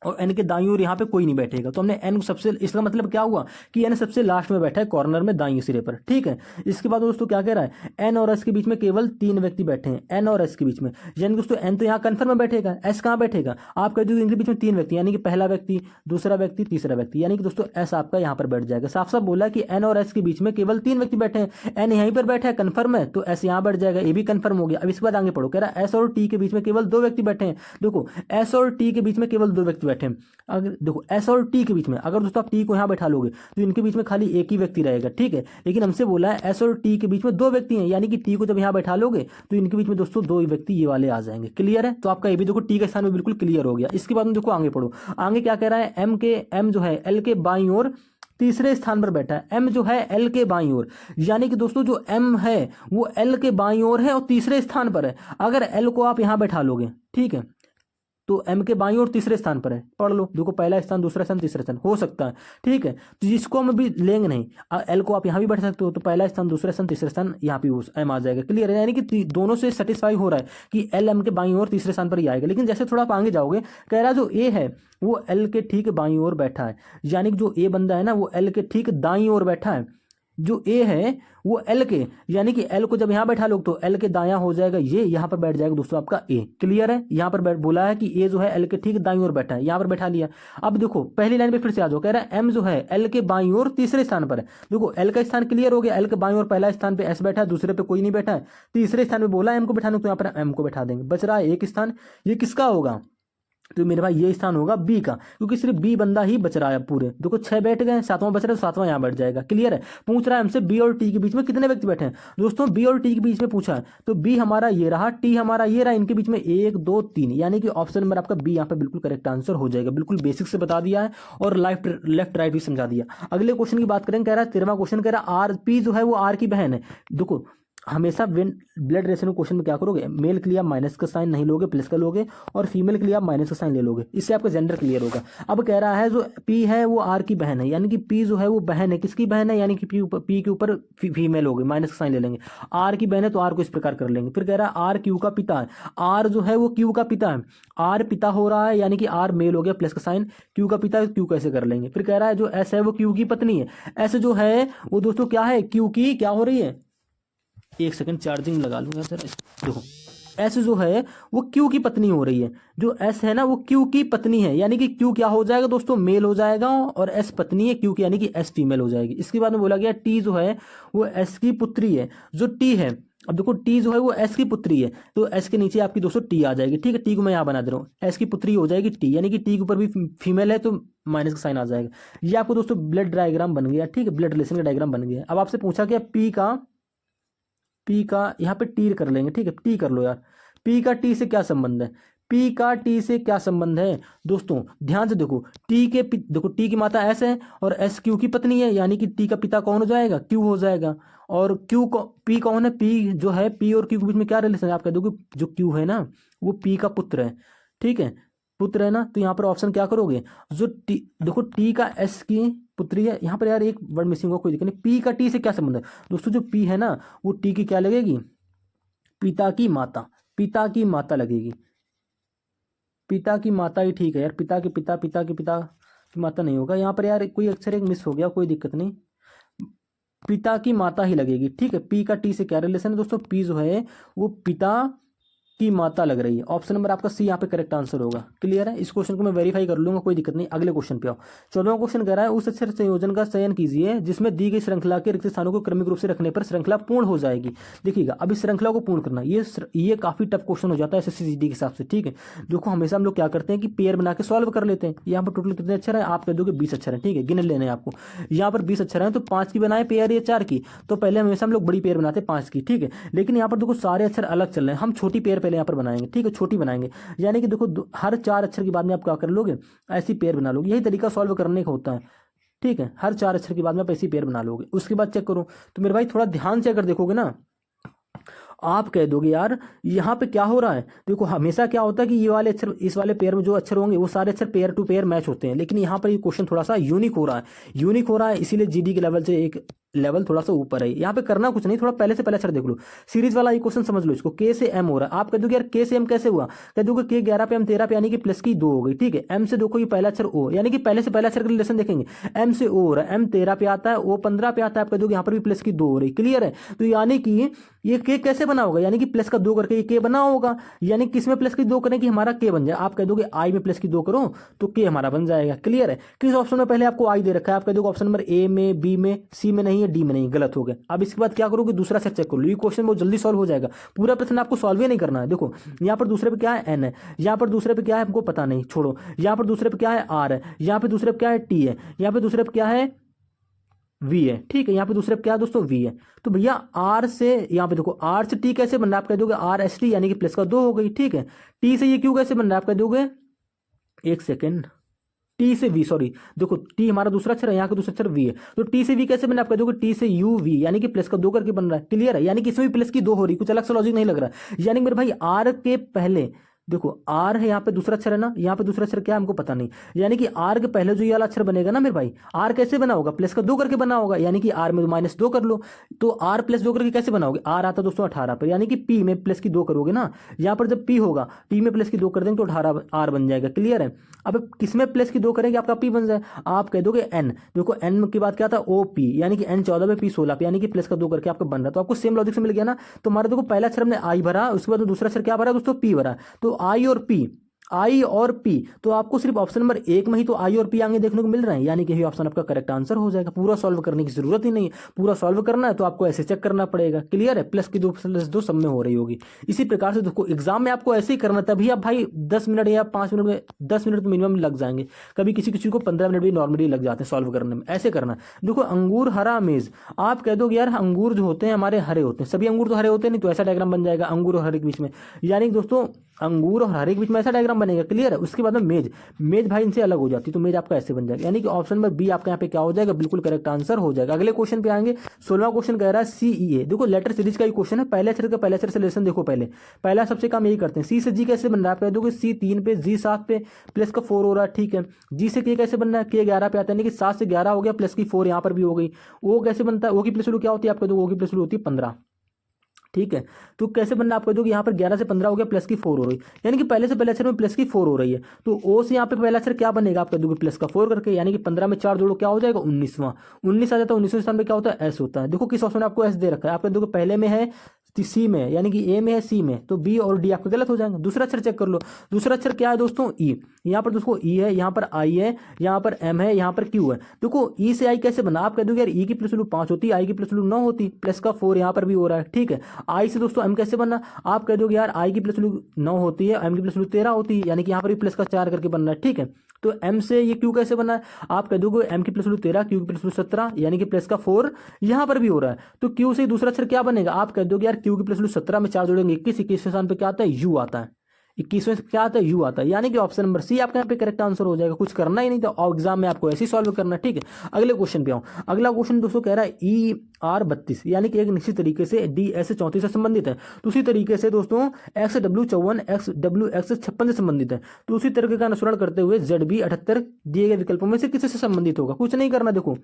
और एन के दाईं ओर यहाँ पे कोई नहीं बैठेगा, तो हमने एन सबसे, इसका मतलब क्या हुआ कि एन सबसे लास्ट में बैठा है कॉर्नर में दाईं सिरे पर, ठीक है। इसके बाद दोस्तों क्या कह रहा है, एन और एस के बीच में केवल 3 व्यक्ति बैठे हैं, एन और एस के बीच में, यानी दोस्तों एन तो यहाँ कन्फर्म में बैठेगा, एस कहाँ बैठेगा, आप कह दो इनके बीच में 3 व्यक्ति, यानी कि पहला व्यक्ति, दूसरा व्यक्ति, तीसरा व्यक्ति, यानी कि दोस्तों एस आपका यहाँ पर बैठ जाएगा। साफ साफ बोला कि एन और एस के बीच में केवल 3 व्यक्ति बैठे हैं, एन यहीं पर बैठा है कन्फर्म है, तो एस यहाँ बैठ जाएगा, ये भी कन्फर्म हो गया। अब इसके बाद आगे पढ़ो, कह रहा है एस और टी के बीच में केवल 2 व्यक्ति बैठे हैं। देखो एस और टी के बीच में केवल 2 व्यक्ति बैठे हैं, अगर देखो एस और टी के बीच में, अगर दोस्तों आप टी को यहां बैठा लोगे तो इनके बीच में खाली एक ही व्यक्ति रहेगा, ठीक है। लेकिन हमसे बोला है एस और टी के बीच में 2 व्यक्ति हैं, यानी कि टी को जब यहां बैठा लोगे तो इनके बीच में दोस्तों 2 व्यक्ति ये वाले आ जाएंगे। क्लियर है। तो आपका ये भी देखो टी के स्थान में बिल्कुल क्लियर हो गया। इसके बाद में देखो आगे पढ़ो, आगे क्या कह रहा है, एम जो है एल के बाईं ओर तीसरे स्थान पर बैठा है, एम जो है एल के बाईं ओर, यानी कि दोस्तों जो एम है वो एल के बाईं ओर है और तीसरे स्थान पर है। अगर एल को आप यहां बैठा लोगे, ठीक है, तो एम के बाईं ओर तीसरे स्थान पर है, पढ़ लो। देखो पहला स्थान, दूसरा स्थान, तीसरा स्थान हो सकता है, ठीक है। तो जिसको हम अभी लेंगे नहीं, एल को आप यहाँ भी बैठ सकते हो, तो पहला स्थान, दूसरा स्थान, तीसरा स्थान, यहाँ पे एम आ जाएगा। क्लियर है, यानी कि दोनों से सेटिस्फाई हो रहा है कि एल एम के बाईं ओर तीसरे स्थान पर ही आएगा। लेकिन जैसे थोड़ा आप आगे जाओगे, कह रहा जो ए है वो एल के ठीक बाईं ओर बैठा है, यानी कि जो ए बंदा है ना वो एल के ठीक दाईं ओर बैठा है। जो ए है वो एल के, यानी कि एल को जब यहां बैठा लोग तो एल के दायां हो जाएगा, ये यहां पर बैठ जाएगा दोस्तों आपका ए। क्लियर है, यहां पर बोला है कि ए जो है एल के ठीक दाईं ओर बैठा है, यहां पर बैठा लिया। अब देखो पहली लाइन पे फिर से आ जाओ, कह रहा है एम जो है एल के बाईं ओर तीसरे स्थान पर है। देखो एल का स्थान क्लियर हो गया, एल के बाईं ओर पहला स्थान पे एस बैठा है, दूसरे पे कोई नहीं बैठा है, तीसरे स्थान पे बोला एम को बैठाने, तो यहाँ पर एम को बैठा देंगे। बच रहा है एक स्थान, ये किसका होगा? तो मेरे भाई ये स्थान होगा बी का, क्योंकि सिर्फ बी बंदा ही बच रहा है पूरे। देखो 6 बैठ गए, 7वां बच रहा है, तो 7वां यहाँ बैठ जाएगा। क्लियर है। पूछ रहा है हमसे बी और टी के बीच में कितने व्यक्ति बैठे हैं। दोस्तों बी और टी के बीच में पूछा है, तो बी हमारा ये रहा, टी हमारा ये रहा, इनके बीच में 1 2 3, यानी कि ऑप्शन नंबर आपका बी यहाँ पे बिल्कुल करेक्ट आंसर हो जाएगा। बिल्कुल बेसिक से बता दिया है और लेफ्ट राइट भी समझा दिया। अगले क्वेश्चन की बात करें, कह रहा है 13वां क्वेश्चन, कह रहा है आर पी जो है वो आर की बहन है। देखो हमेशा ब्लड रेशो क्वेश्चन में क्या करोगे, मेल के लिए आप माइनस का साइन नहीं लोगे, प्लस का लोगे, और फीमेल के लिए आप माइनस का साइन ले लोगे, इससे आपका जेंडर क्लियर होगा। अब कह रहा है जो पी है वो आर की बहन है, यानी कि पी जो है वो बहन है, किसकी बहन है, यानी कि पी के ऊपर फीमेल हो गई, माइनस का साइन ले लेंगे। आर की बहन है तो आर को इस प्रकार कर लेंगे। फिर कह रहा है आर क्यू का पिता है, आर जो है वो क्यू का पिता है, आर पिता हो रहा है, यानी कि आर मेल हो गया, प्लस का साइन, क्यू का पिता, क्यू कैसे कर लेंगे। फिर कह रहा है जो एस है वो क्यू की पत्नी है, एस जो है वो दोस्तों क्या है, क्यू की क्या हो रही है, एक सेकंड चार्जिंग लगा लूंगा सर। देखो एस जो है वो क्यू की पत्नी हो रही है, जो एस है ना वो क्यू की पत्नी है, यानी कि क्यू क्या हो जाएगा दोस्तों, मेल हो जाएगा, और एस पत्नी है क्यू की, यानी कि एस फीमेल हो जाएगी। इसके बाद में बोला गया टी जो है वो एस की पुत्री है, जो टी है, अब देखो टी जो है वो एस की पुत्री है, तो एस के नीचे आपकी दोस्तों टी आ जाएगी। ठीक है, टी को मैं यहाँ बना दे रहा हूँ, एस की पुत्री हो जाएगी टी, यानी कि टी के ऊपर भी फीमेल है तो माइनस का साइन आ जाएगा। ये आपको दोस्तों ब्लड डायग्राम बन गया। ठीक है, ब्लड रिलेशन का डायग्राम बन गया। अब आपसे पूछा गया पी का यहाँ पे टी कर लेंगे। ठीक है, टी कर लो यार, पी का टी से क्या संबंध है, पी का टी से क्या संबंध है दोस्तों, ध्यान से देखो। देखो टी की माता एस है और एस क्यू की पत्नी है, यानी कि टी का पिता कौन हो जाएगा, क्यू हो जाएगा। और क्यू को पी कौन है, पी जो है पी और क्यू के बीच में क्या रिलेशन है, आप कह दोगे जो क्यू है ना वो पी का पुत्र है। ठीक है, पुत्र है ना, तो यहाँ पर ऑप्शन क्या करोगे, जो टी, देखो टी का एस की पुत्री है, यहाँ पर यार एक वर्ड मिसिंग हो, कोई दिक्कत नहीं। पी का टी से क्या संबंध है दोस्तों, जो पी है ना वो टी की क्या लगेगी, पिता की माता, पिता की माता लगेगी, पिता की माता ही ठीक है यार, पिता के पिता, पिता के पिता की माता नहीं होगा यहाँ पर यार, कोई अक्षर एक मिस हो गया, कोई दिक्कत नहीं, पिता की माता ही लगेगी। ठीक है, पी का टी से क्या रिलेशन है दोस्तों, पी जो है वो पिता की माता लग रही है। ऑप्शन नंबर आपका सी यहाँ पे करेक्ट आंसर होगा। क्लियर है, इस क्वेश्चन को मैं वेरीफाई कर लूंगा, कोई दिक्कत नहीं। अगले क्वेश्चन पे आओ। 14वां क्वेश्चन कह रहा है उस अक्षर संयोजन का चयन कीजिए जिसमें दी गई श्रृंखला के रिक्त स्थानों को क्रमिक रूप से रखने पर श्रृंखला पूर्ण हो जाएगी। देखिएगा अब इस श्रृंखला को पूर्ण करना, ये काफी टफ क्वेश्चन हो जाता है SSCGD के हिसाब से। ठीक है, देखो हमेशा हम लोग क्या करते हैं कि पेयर बना के सॉल्व कर लेते हैं। यहाँ पर टोटल कितने अक्षर है, आप कह दोगे 20 अक्षर है। ठीक है, गिन लेने हैं आपको, यहाँ पर 20 अक्षर है तो 5 की बनाए पेयर या 4 की, तो पहले हमेशा हम लोग बड़ी पेयर बनाते हैं 5 की। ठीक है, लेकिन यहाँ पर देखो सारे अक्षर अलग चल रहे हैं, हम छोटी पेयर पहले यहाँ पर बनाएंगे। ठीक है, छोटी बनाएंगे, यानी कि देखो हर 4 अक्षर के बाद में आप क्या कर लोगे, ऐसी पेयर बना लोगे। यही तरीका सॉल्व करने का होता है। ठीक है, हर 4 अक्षर के बाद में आप ऐसी पेयर बना लोगे। उसके बाद चेक करो, तो मेरे भाई थोड़ा ध्यान से अगर देखोगे ना, आप कह दोगे यार यहाँ पे क्या हो रहा है। देखो हमेशा क्या होता है कि ये वाले अक्षर, इस वाले पेयर में जो अक्षर होंगे वो सारे अक्षर पेयर टू पेयर मैच होते हैं, लेकिन यहाँ पर ये क्वेश्चन थोड़ा सा यूनिक हो रहा है, इसीलिए जीडी के लेवल से एक लेवल थोड़ा सा ऊपर है। यहाँ पे करना कुछ नहीं, थोड़ा पहले से पहले अक्षर देख लो, सीरीज वाला ये क्वेश्चन समझ लो। इसको के से एम हो रहा है, आप कह दोगे यार के से एम कैसे हुआ, कह दोगे के 11 पे एम 13 पे, यानी कि प्लस की 2 हो गई। ठीक है, एम से देखो ये पहला अक्षर ओ, यानी कि पहले से पहला अक्षर का रिलेशन देखेंगे, एम से ओ हो रहा है, एम 13 पे आता है, ओ 15 पे आता है, आप कह दोगे यहाँ पर भी प्लस की 2 हो रही। क्लियर है, तो यानी कि ये के कैसे बना होगा, यानी कि प्लस का 2 करके ये के बना होगा, यानी किस में प्लस की 2 करें कि हमारा के बन जाए। आप कह दोगे आई में प्लस की 2 करो तो के हमारा बन जाएगा। क्लियर है, किस ऑप्शन में पहले आपको आई दे रखा है, आप कह दोगे ऑप्शन नंबर ए में, बी में, सी में नहीं है, डी में नहीं, गलत हो गया। अब इसके बाद क्या करोगे, दूसरा सेट चेक करो, ये क्वेश्चन बहुत जल्दी सॉल्व हो जाएगा। पूरा प्रश्न आपको सॉल्व ही नहीं करना है। देखो यहाँ पर दूसरे पे क्या है, एन है, यहाँ पर दूसरे पे क्या है हमको पता नहीं, छोड़ो। यहाँ पर दूसरे पे क्या है, आर है, यहाँ पे दूसरे पे क्या है, टी है, यहाँ पे दूसरे पे क्या है, वी है। ठीक है, यहाँ पे दूसरे पे क्या है दोस्तों, वी है। तो भैया आर से यहाँ पे देखो, आर से टी कैसे बन रहा है, आप कह दोगे आर एस टी, यानी कि प्लस का 2 हो गई। ठीक है, टी से ये क्यू कैसे बन रहा है, आप कह दोगे एक सेकेंड, टी से वी, सॉरी देखो टी हमारा दूसरा अक्षर है, यहाँ का दूसरा अक्षर वी है, तो टी से वी कैसे बना, आप कह दोगे टी से यू वी, यानी कि प्लस का 2 करके बन रहा है। क्लियर है, यानी कि इसमें भी प्लस की 2 हो रही, कुछ अलग सा लॉजिक नहीं लग रहा है। यानी मेरे भाई आर के पहले देखो आर है, यहाँ पे दूसरा अक्षर है ना, यहाँ पे दूसरा अक्षर क्या है हमको पता नहीं, यानी कि आर के पहले जो ये वाला अक्षर बनेगा ना मेरे भाई, आर कैसे बना होगा, प्लस का 2 करके बना होगा, यानी कि आर में -2 कर लो। तो आर प्लस 2 करके कैसे बनाओगे, आर आता दोस्तों 18 पर, यानी कि पी में प्लस की 2 करोगे ना, यहाँ पर जब पी होगा, पी में प्लस की 2 कर देंगे तो 18 आर बन जाएगा। क्लियर है। अब किसमें प्लस की 2 करेंगे आपका पी बन जाए, आप कह दोगे एन। देखो एन की बात क्या था, ओ पी, यानी कि एन 14 पे पी 16 पे, यानी कि प्लस का 2 करके आपका बन रहा है। तो आपको सेम लॉजिक से मिल गया ना। तो हमारे देखो पहला अक्षर हमने आई भरा, उसके बाद दूसरा अक्षर क्या भरा दोस्तों, पी भरा। तो आई और पी, आई और पी, तो आपको सिर्फ ऑप्शन नंबर 1 में ही तो आई और पी आगे देखने को मिल रहे हैं, यानी कि यही ऑप्शन आपका करेक्ट आंसर हो जाएगा। पूरा सॉल्व करने की जरूरत ही नहीं है, पूरा सॉल्व करना है तो आपको ऐसे चेक करना पड़ेगा। क्लियर है। प्लस की 2 प्लस 2 सब में हो रही होगी। इसी प्रकार से देखो एग्जाम में आपको ऐसे ही करना, तभी आप भाई 10 मिनट या 5 मिनट में, 10 मिनट तो मिनिमम लग जाएंगे, कभी किसी किसी को 15 मिनट भी नॉर्मली लग जाते हैं सॉल्व करने में। ऐसे करना। देखो अंगूर हरा मेज, आप कह दो यार अंगूर जो होते हैं हमारे हरे होते हैं, सभी अंगूर तो हरे होते हैं नहीं, तो ऐसा डायग्राम बन जाएगा अंगूर और हरे के बीच में, यानी कि दोस्तों अंगूर और हरे के बीच में ऐसा डायग्राम बनेगा। क्लियर है। उसके बाद में मेज, मेज भाई इनसे अलग हो जाती है, तो मेज आपका ऐसे बन जाएगा, यानी कि ऑप्शन नंबर बी आपका यहाँ पे क्या हो जाएगा, बिल्कुल करेक्ट आंसर हो जाएगा। अगले क्वेश्चन पे आएंगे। 16वां क्वेश्चन कह रहा है सीईए। देखो लेटर सीरीज का ही क्वेश्चन है, पहले अक्षर का पहले अक्षर से लेसन देखो पहले, पहला सबसे काम यही करते हैं। सी से जी कैसे बन रहा है, आप कह दोगे सी 3 पे, जी 7 पे, प्लस का 4 हो रहा है। ठीक है। जी से के कैसे बनना है, के 11 पे आता है, यानी कि 7 से 11 हो गया, प्लस की 4 यहाँ पर भी हो गई। ओ कैसे बनता है, ओ की प्लस वैल्यू क्या होती है, आप कह दो ओ की प्लस वैल्यू होती है 15। ठीक है। तो कैसे बनना आप कह दो कि यहाँ पर 11 से 15 हो गया, प्लस की 4 हो रही, यानी कि पहले से पहले अक्षर में प्लस की 4 हो रही है। तो ओ से यहाँ पे पहला अक्षर क्या बनेगा, आप कह दोगे प्लस का 4 करके, यानी कि 15 में 4 जोड़ो क्या हो जाएगा 19वां, 19 आ जाता है। 19वें स्थान पे क्या होता है, एस होता है। देखो किस ऑप्शन में आपको एस दे रखा है, आप कह दोगे पहले में है सी में, यानी कि ए में है सी में, तो बी और डी आपका गलत हो जाएगा। दूसरा अक्षर चेक कर लो, दूसरा अक्षर क्या है दोस्तों, ई। यहाँ पर दोस्तों ई है, यहाँ पर आई है, यहाँ पर एम है, यहाँ पर क्यू है। देखो ई से आई कैसे बना, आप कह दोगे यार ई की प्लस वैल्यू 5 होती, आई की प्लस वैल्यू 9 होती, प्लस का 4 यहाँ पर भी हो रहा है। ठीक है। आई से दोस्तों एम कैसे बनना, आप कह दोगे यार आई की प्लस वैल्यू 9 होती है, एम की प्लस वैल्यू 13 होती है, यानी कि यहाँ पर भी प्लस का 4 करके बनना है। ठीक है। तो एम से ये क्यू कैसे बना है, आप कह दोगे एम की प्लस वैल्यू 13, क्यू की प्लस वैल्यू 17, यानी कि प्लस का 4 यहाँ पर भी हो रहा है। तो क्यू से दूसरा अक्षर क्या बनेगा, आप कह दोगे यार क्यू की प्लस वैल्यू 17 में 4 जोड़ेंगे 21, 21वें स्थान पे क्या आता है, यू आता है, 21वें क्या आता है, यू आता है, यानी कि ऑप्शन नंबर सी आपका यहाँ पे करेक्ट आंसर हो जाएगा। कुछ करना ही नहीं था, और एग्जाम में आपको ऐसे ही सॉल्व करना है। ठीक है। अगले क्वेश्चन पे आऊँ। अगला क्वेश्चन दोस्तों कह रहा है ER32, यानी कि एक निश्चित तरीके से DS 34 से संबंधित है। तो उसी तरीके से दोस्तों XW 54, XWX 56 से संबंधित है। तो उसी तरीके का अनुसरण करते हुए ZB 78 दिए गए विकल्पों में से किसी से संबंधित होगा। कुछ नहीं करना। देखो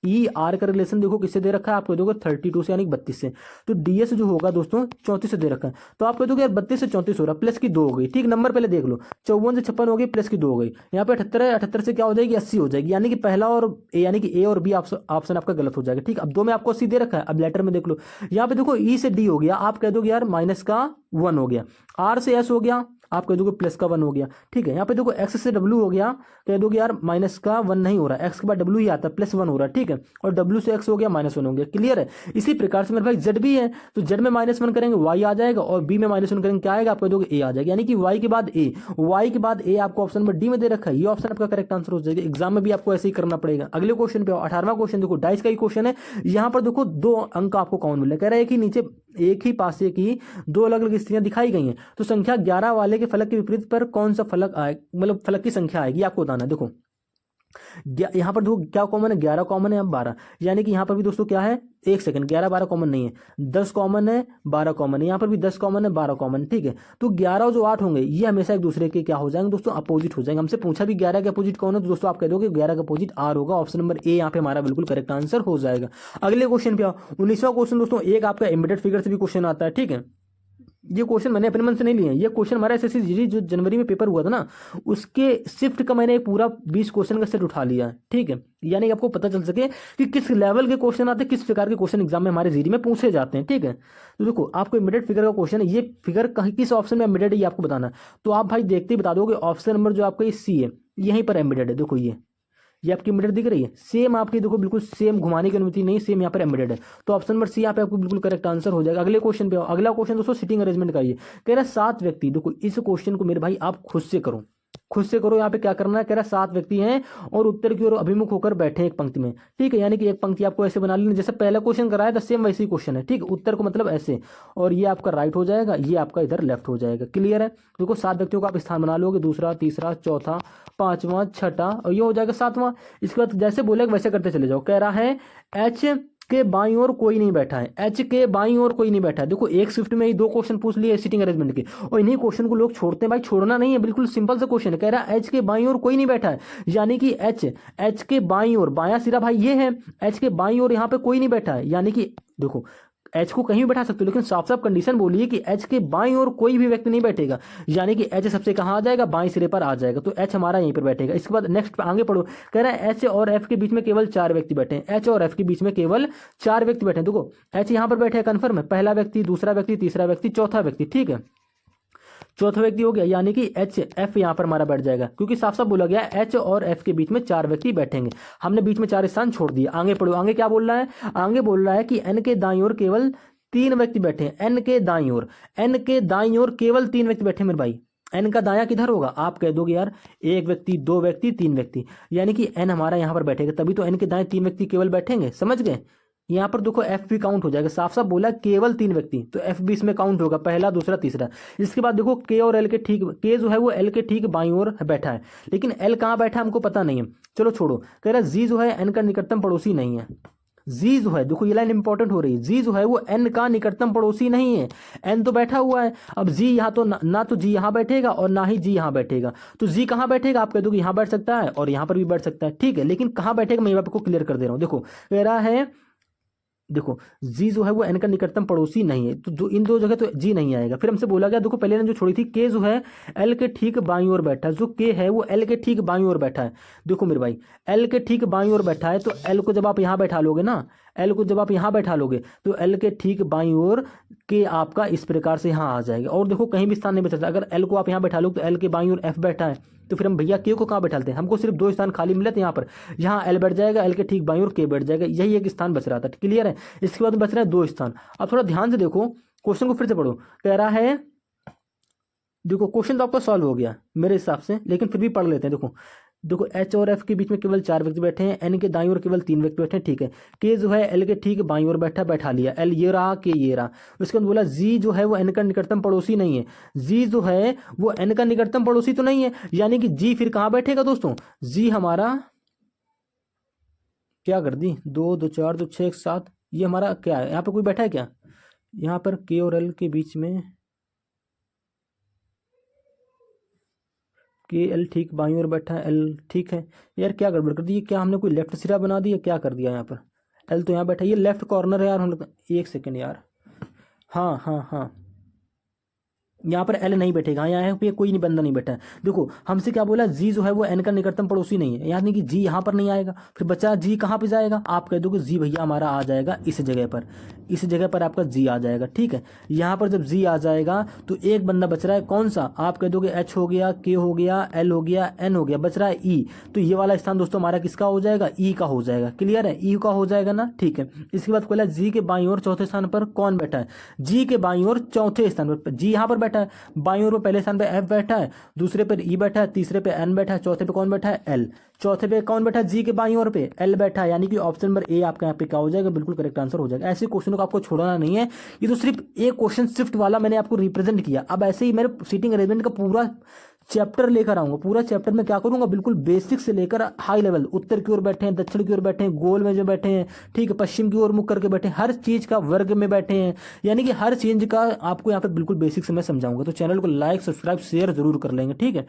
ER का रिलेशन देखो किससे दे रखा है, आप कह दोगे 32 से, यानी 32 से। तो DS जो होगा दोस्तों 34 से दे रखा है, तो आप कह दोगे यार 32 से 34 हो रहा है, प्लस की 2 हो गई। ठीक, नंबर पहले देख लो, 54 से 56 हो गई, प्लस की 2 हो गई। यहाँ पे 78 है, 78 से क्या हो जाएगी 80 हो जाएगी, यानी कि पहला और ए, यानी कि ए और बी ऑप्शन आपका गलत हो जाएगा। ठीक, अब 2 में आपको 80 दे रखा है, अब लेटर में देख लो, यहाँ पे देखो ई से डी हो गया, आप कह दोगे यार माइनस का 1 हो गया, आर से एस हो गया, आप कह दोगे प्लस का 1 हो गया। ठीक है। यहाँ पे देखो एक्स से डब्ल्यू हो गया, कह दोगे यार माइनस का 1 नहीं हो रहा है, एक्स के बाद डब्ल्यू ही आता है, प्लस 1 हो रहा है। ठीक है। और डब्ल्यू से एक्स हो गया, -1 हो गया। क्लियर है। इसी प्रकार से मेरे भाई जेड भी है, तो जेड में -1 करेंगे वाई आ जाएगा, और बी में -1 करेंगे क्या आएगा, आप कह दोगे ए आ जाएगा, यानी कि वाई के बाद ए, वाई के बाद ए आपको ऑप्शन नंबर डी में दे रखा है, ये ऑप्शन आपका करेक्ट आंसर हो जाएगा। एग्जाम में भी आपको ऐसे ही करना पड़ेगा। अगले क्वेश्चन पे 18वां क्वेश्चन देखो, डाइस का ही क्वेश्चन है। यहाँ पर देखो 2 अंक आपको कौन मिला, कह रहा है कि नीचे एक ही पासे की 2 अलग अलग स्थितियां दिखाई गई हैं, तो संख्या 11 वाले के फलक के विपरीत पर कौन सा फलक आए, मतलब फलक की संख्या आएगी, आपको बताना है। देखो यहाँ पर देखो क्या कॉमन है, 11 कॉमन है, अब 12, यानी कि यहाँ पर भी दोस्तों क्या है, 1 सेकंड, 11 12 कॉमन नहीं है, 10 कॉमन है, 12 कॉमन है, यहाँ पर भी 10 कॉमन है, 12 कॉमन। ठीक है। तो 11 और जो 8 होंगे ये हमेशा एक दूसरे के क्या हो जाएंगे दोस्तों, अपोजिट हो जाएंगे। हमसे पूछा भी 11 के अपोजिट कौन है, तो दोस्तों आप कह दोगे 11 का अपोजिट आर होगा। ऑप्शन नंबर ए यहाँ पे हमारा बिल्कुल करेक्ट आंसर हो जाएगा। अगले क्वेश्चन पे आओ। 19वां क्वेश्चन दोस्तों, एक आपका एम्बेडेड फिगर से भी क्वेश्चन आता है। ठीक है। ये क्वेश्चन मैंने अपने मन से नहीं लिए, ये क्वेश्चन हमारा एसएससी जीडी जो जनवरी में पेपर हुआ था ना, उसके शिफ्ट का मैंने पूरा 20 क्वेश्चन का सेट उठा लिया है। ठीक है। यानी कि आपको पता चल सके कि किस लेवल के क्वेश्चन आते हैं, किस प्रकार के क्वेश्चन एग्जाम में हमारे जीडी में पूछे जाते हैं। ठीक है। तो देखो आपको इमीडिएट फिगर का क्वेश्चन है, ये फिगर किस ऑप्शन में इमीडिएट है ये आपको बताना है। तो आप भाई देखते ही बता दोगे, ऑप्शन नंबर जो आपका ये सी है, यहीं पर एम्बेडेड है। देखो ये आपकी एम्बेडेड दिख रही है, सेम आपकी देखो बिल्कुल सेम, घुमाने की अनुमति नहीं, सेम यहाँ पर एम्बेडेड है। तो ऑप्शन नंबर सी यहाँ पे आपको बिल्कुल करेक्ट आंसर हो जाएगा। अगले क्वेश्चन पे आओ। अगला क्वेश्चन दोस्तों सिटिंग अरेंजमेंट का ये कह रहा है 7 व्यक्ति, देखो इस क्वेश्चन को मेरे भाई आप खुद से करो, खुद से करो। यहाँ पे क्या करना है, कह रहा है 7 व्यक्ति हैं और उत्तर की ओर अभिमुख होकर बैठे एक पंक्ति में। ठीक है। यानी कि एक पंक्ति आपको ऐसे बना लेनी, जैसे पहला क्वेश्चन कराया था सेम वैसे ही क्वेश्चन है। ठीक है। उत्तर को मतलब ऐसे, और ये आपका राइट हो जाएगा, ये आपका इधर लेफ्ट हो जाएगा। क्लियर है। देखो 7 व्यक्तियों का आप स्थान बना लोगे, दूसरा, तीसरा, चौथा, 5वां, 6ठा, और ये हो जाएगा 7वां। इसके बाद जैसे बोलेगा वैसे करते चले जाओ। कह रहा है एच के बाईं ओर कोई नहीं बैठा है, एच के बाईं ओर कोई नहीं बैठा है। देखो एक शिफ्ट में ही दो क्वेश्चन पूछ लिए सीटिंग अरेंजमेंट के, और इन्हीं क्वेश्चन को लोग छोड़ते हैं। भाई छोड़ना नहीं है, बिल्कुल सिंपल सा क्वेश्चन है। कह रहा है एच के बाईं ओर कोई नहीं बैठा है, यानी कि एच के बाईं ओर, बायां सिरा भाई ये है, एच के बाईं ओर यहाँ पे कोई नहीं बैठा है, यानी कि देखो एच को कहीं भी बैठा सकते हो, लेकिन साफ साफ कंडीशन बोलिए कि एच के बाईं ओर कोई भी व्यक्ति नहीं बैठेगा, यानी कि एच सबसे कहाँ आ जाएगा, बाईं सिरे पर आ जाएगा, तो एच हमारा यहीं पर बैठेगा। इसके बाद नेक्स्ट आगे पढ़ो, कह रहा है एच और एफ के बीच में केवल 4 व्यक्ति बैठे हैं, एच और एफ के बीच में केवल 4 व्यक्ति बैठे हैं। देखो एच यहाँ पर बैठे हैं, कन्फर्म है, पहला व्यक्ति, दूसरा व्यक्ति, तीसरा व्यक्ति, चौथा व्यक्ति, ठीक है, चौथा व्यक्ति हो गया, यानी कि एच एफ यहाँ पर हमारा बैठ जाएगा, क्योंकि साफ साफ बोला गया एच और एफ के बीच में 4 व्यक्ति बैठेंगे। हमने बीच में 4 स्थान छोड़ दिए। आगे पढ़ो, आगे क्या बोल रहा है, आगे बोल रहा है कि एन के दाईं ओर केवल 3 व्यक्ति बैठे हैं, एन के दाईं ओर, एन के दाईं ओर केवल 3 व्यक्ति बैठे हैं मेरे भाई। एन का दायां किधर होगा, आप कह दोगे यार 1 व्यक्ति, 2 व्यक्ति, 3 व्यक्ति, यानी कि एन हमारा यहाँ पर बैठेगा, तभी तो एन के दाएं 3 व्यक्ति केवल बैठेंगे, समझ गए। यहाँ पर देखो एफ भी काउंट हो जाएगा, साफ साफ बोला केवल 3 व्यक्ति, तो एफ भी इसमें काउंट होगा, पहला, दूसरा, तीसरा। इसके बाद देखो के और एल के ठीक, के जो है वो एल के ठीक बाईं ओर बैठा है, लेकिन एल कहाँ बैठा है हमको पता नहीं है, चलो छोड़ो। कह रहा है जी जो है एन का निकटतम पड़ोसी नहीं है, जी जो है, देखो ये लाइन इंपॉर्टेंट हो रही है, जी जो है वो एन का निकटतम पड़ोसी नहीं है, एन तो बैठा हुआ है, अब जी यहाँ तो ना तो जी यहाँ बैठेगा और ना ही जी यहाँ बैठेगा, तो जी कहाँ बैठेगा, आप कह दो कि यहाँ बैठ सकता है और यहाँ पर भी बैठ सकता है, ठीक है, लेकिन कहाँ बैठेगा मैं आपको क्लियर कर दे रहा हूँ। देखो कह रहा है, देखो जी जो है वो एन का निकटतम पड़ोसी नहीं है, तो जो इन दो जगह तो जी नहीं आएगा। फिर हमसे बोला गया, देखो पहले ने जो छोड़ी थी, के जो है एल के ठीक बाईं ओर बैठा है, जो के है वो एल के ठीक बाईं ओर बैठा है। देखो मेरे भाई एल के ठीक बाईं ओर बैठा है, तो एल को जब आप यहाँ बैठा लोगे ना, एल को जब आप यहाँ बैठा लोगे तो एल के ठीक बाईं ओर के आपका इस प्रकार से यहाँ आ जाएगा, और देखो कहीं भी स्थान नहीं बचा। अगर एल को आप यहाँ बैठा लोगे तो एल के बाईं ओर एफ बैठा है, तो फिर हम भैया के को कहाँ बैठाते हैं, हमको सिर्फ 2 स्थान खाली मिले थे यहाँ पर, यहाँ एल बैठ जाएगा, एल के ठीक बाईं ओर के बैठ जाएगा, यही एक स्थान बच रहा था, क्लियर है। इसके बाद बच रहा है 2 स्थान। अब थोड़ा ध्यान से देखो क्वेश्चन को, फिर से पढ़ो। कह रहा है, देखो क्वेश्चन तो आपका सॉल्व हो गया मेरे हिसाब से, लेकिन फिर भी पढ़ लेते हैं। देखो देखो एच और एफ के बीच में केवल 4 व्यक्ति बैठे हैं, एन के दाईं ओर केवल 3 व्यक्ति बैठे हैं, ठीक है। के जो है एल के ठीक बाईं ओर बैठा लिया, एल ये रहा, के ये रहा। उसके बाद बोला जी जो है वो एन का निकटतम पड़ोसी नहीं है, जी जो है वो एन का निकटतम पड़ोसी तो नहीं है, यानी कि जी फिर कहाँ बैठेगा दोस्तों, जी हमारा क्या कर दी, 2 2 4 2 6 7, ये हमारा क्या है, यहाँ पर कोई बैठा है क्या, यहाँ पर के और एल के बीच में के एल ठीक बाईं ओर बैठा है, एल ठीक है। यार क्या गड़बड़ कर दी, क्या हमने कोई लेफ्ट सिरा बना दिया, क्या कर दिया यहाँ पर, एल तो यहाँ बैठा है, ये लेफ्ट कॉर्नर है यार हम लोग, एक सेकेंड यार, हाँ हाँ हाँ, यहाँ पर एल नहीं बैठेगा, यहाँ पे कोई नहीं बंदा नहीं बैठा है। देखो हमसे क्या बोला, जी जो है वो एन का निकटतम पड़ोसी नहीं है, यानी कि जी यहाँ पर नहीं आएगा, फिर बच्चा जी कहाँ पे जाएगा, आप कह दोगे जी भैया हमारा आ जाएगा इस जगह पर, इस जगह पर आपका जी आ जाएगा, ठीक है। यहाँ पर जब जी आ जाएगा तो एक बंदा बच रहा है, कौन सा, आप कह दोगे एच हो गया, के हो गया, एल हो गया, एन हो गया, बच रहा है ई, तो ये वाला स्थान दोस्तों हमारा किसका हो जाएगा, ई का हो जाएगा, क्लियर है, ई का हो जाएगा ना, ठीक है। इसके बाद बोला जी के बाईं ओर चौथे स्थान पर कौन बैठा है, जी के बाईं ओर चौथे स्थान पर जी यहाँ पर बैठा है, बाईं ओर पहले स्थान पे एफ बैठा है, दूसरे पर ई बैठा है, तीसरे पे एन बैठा है, चौथे पे कौन बैठा है, एल, चौथे पे कौन बैठा है, जी के बाईं ओर पे एल बैठा है, यानी कि ऑप्शन नंबर ए आपका यहाँ पे क्या हो जाएगा, बिल्कुल करेक्ट आंसर हो जाएगा। ऐसे क्वेश्चनों को आपको छोड़ना नहीं है, ये तो सिर्फ एक क्वेश्चन शिफ्ट वाला मैंने आपको रिप्रेजेंट किया। अब ऐसे ही मेरे सीटिंग अरेंजमेंट का पूरा चैप्टर लेकर आऊंगा, पूरा चैप्टर में क्या करूंगा, बिल्कुल बेसिक से लेकर हाई लेवल, उत्तर की ओर बैठे हैं, दक्षिण की ओर बैठे हैं, गोल में जो बैठे हैं, ठीक है, पश्चिम की ओर मुख करके बैठे हैं, हर चीज का वर्ग में बैठे हैं, यानी कि हर चीज का आपको यहाँ पे बिल्कुल बेसिक से मैं समझाऊंगा। तो चैनल को लाइक, सब्सक्राइब, शेयर जरूर कर लेंगे, ठीक है।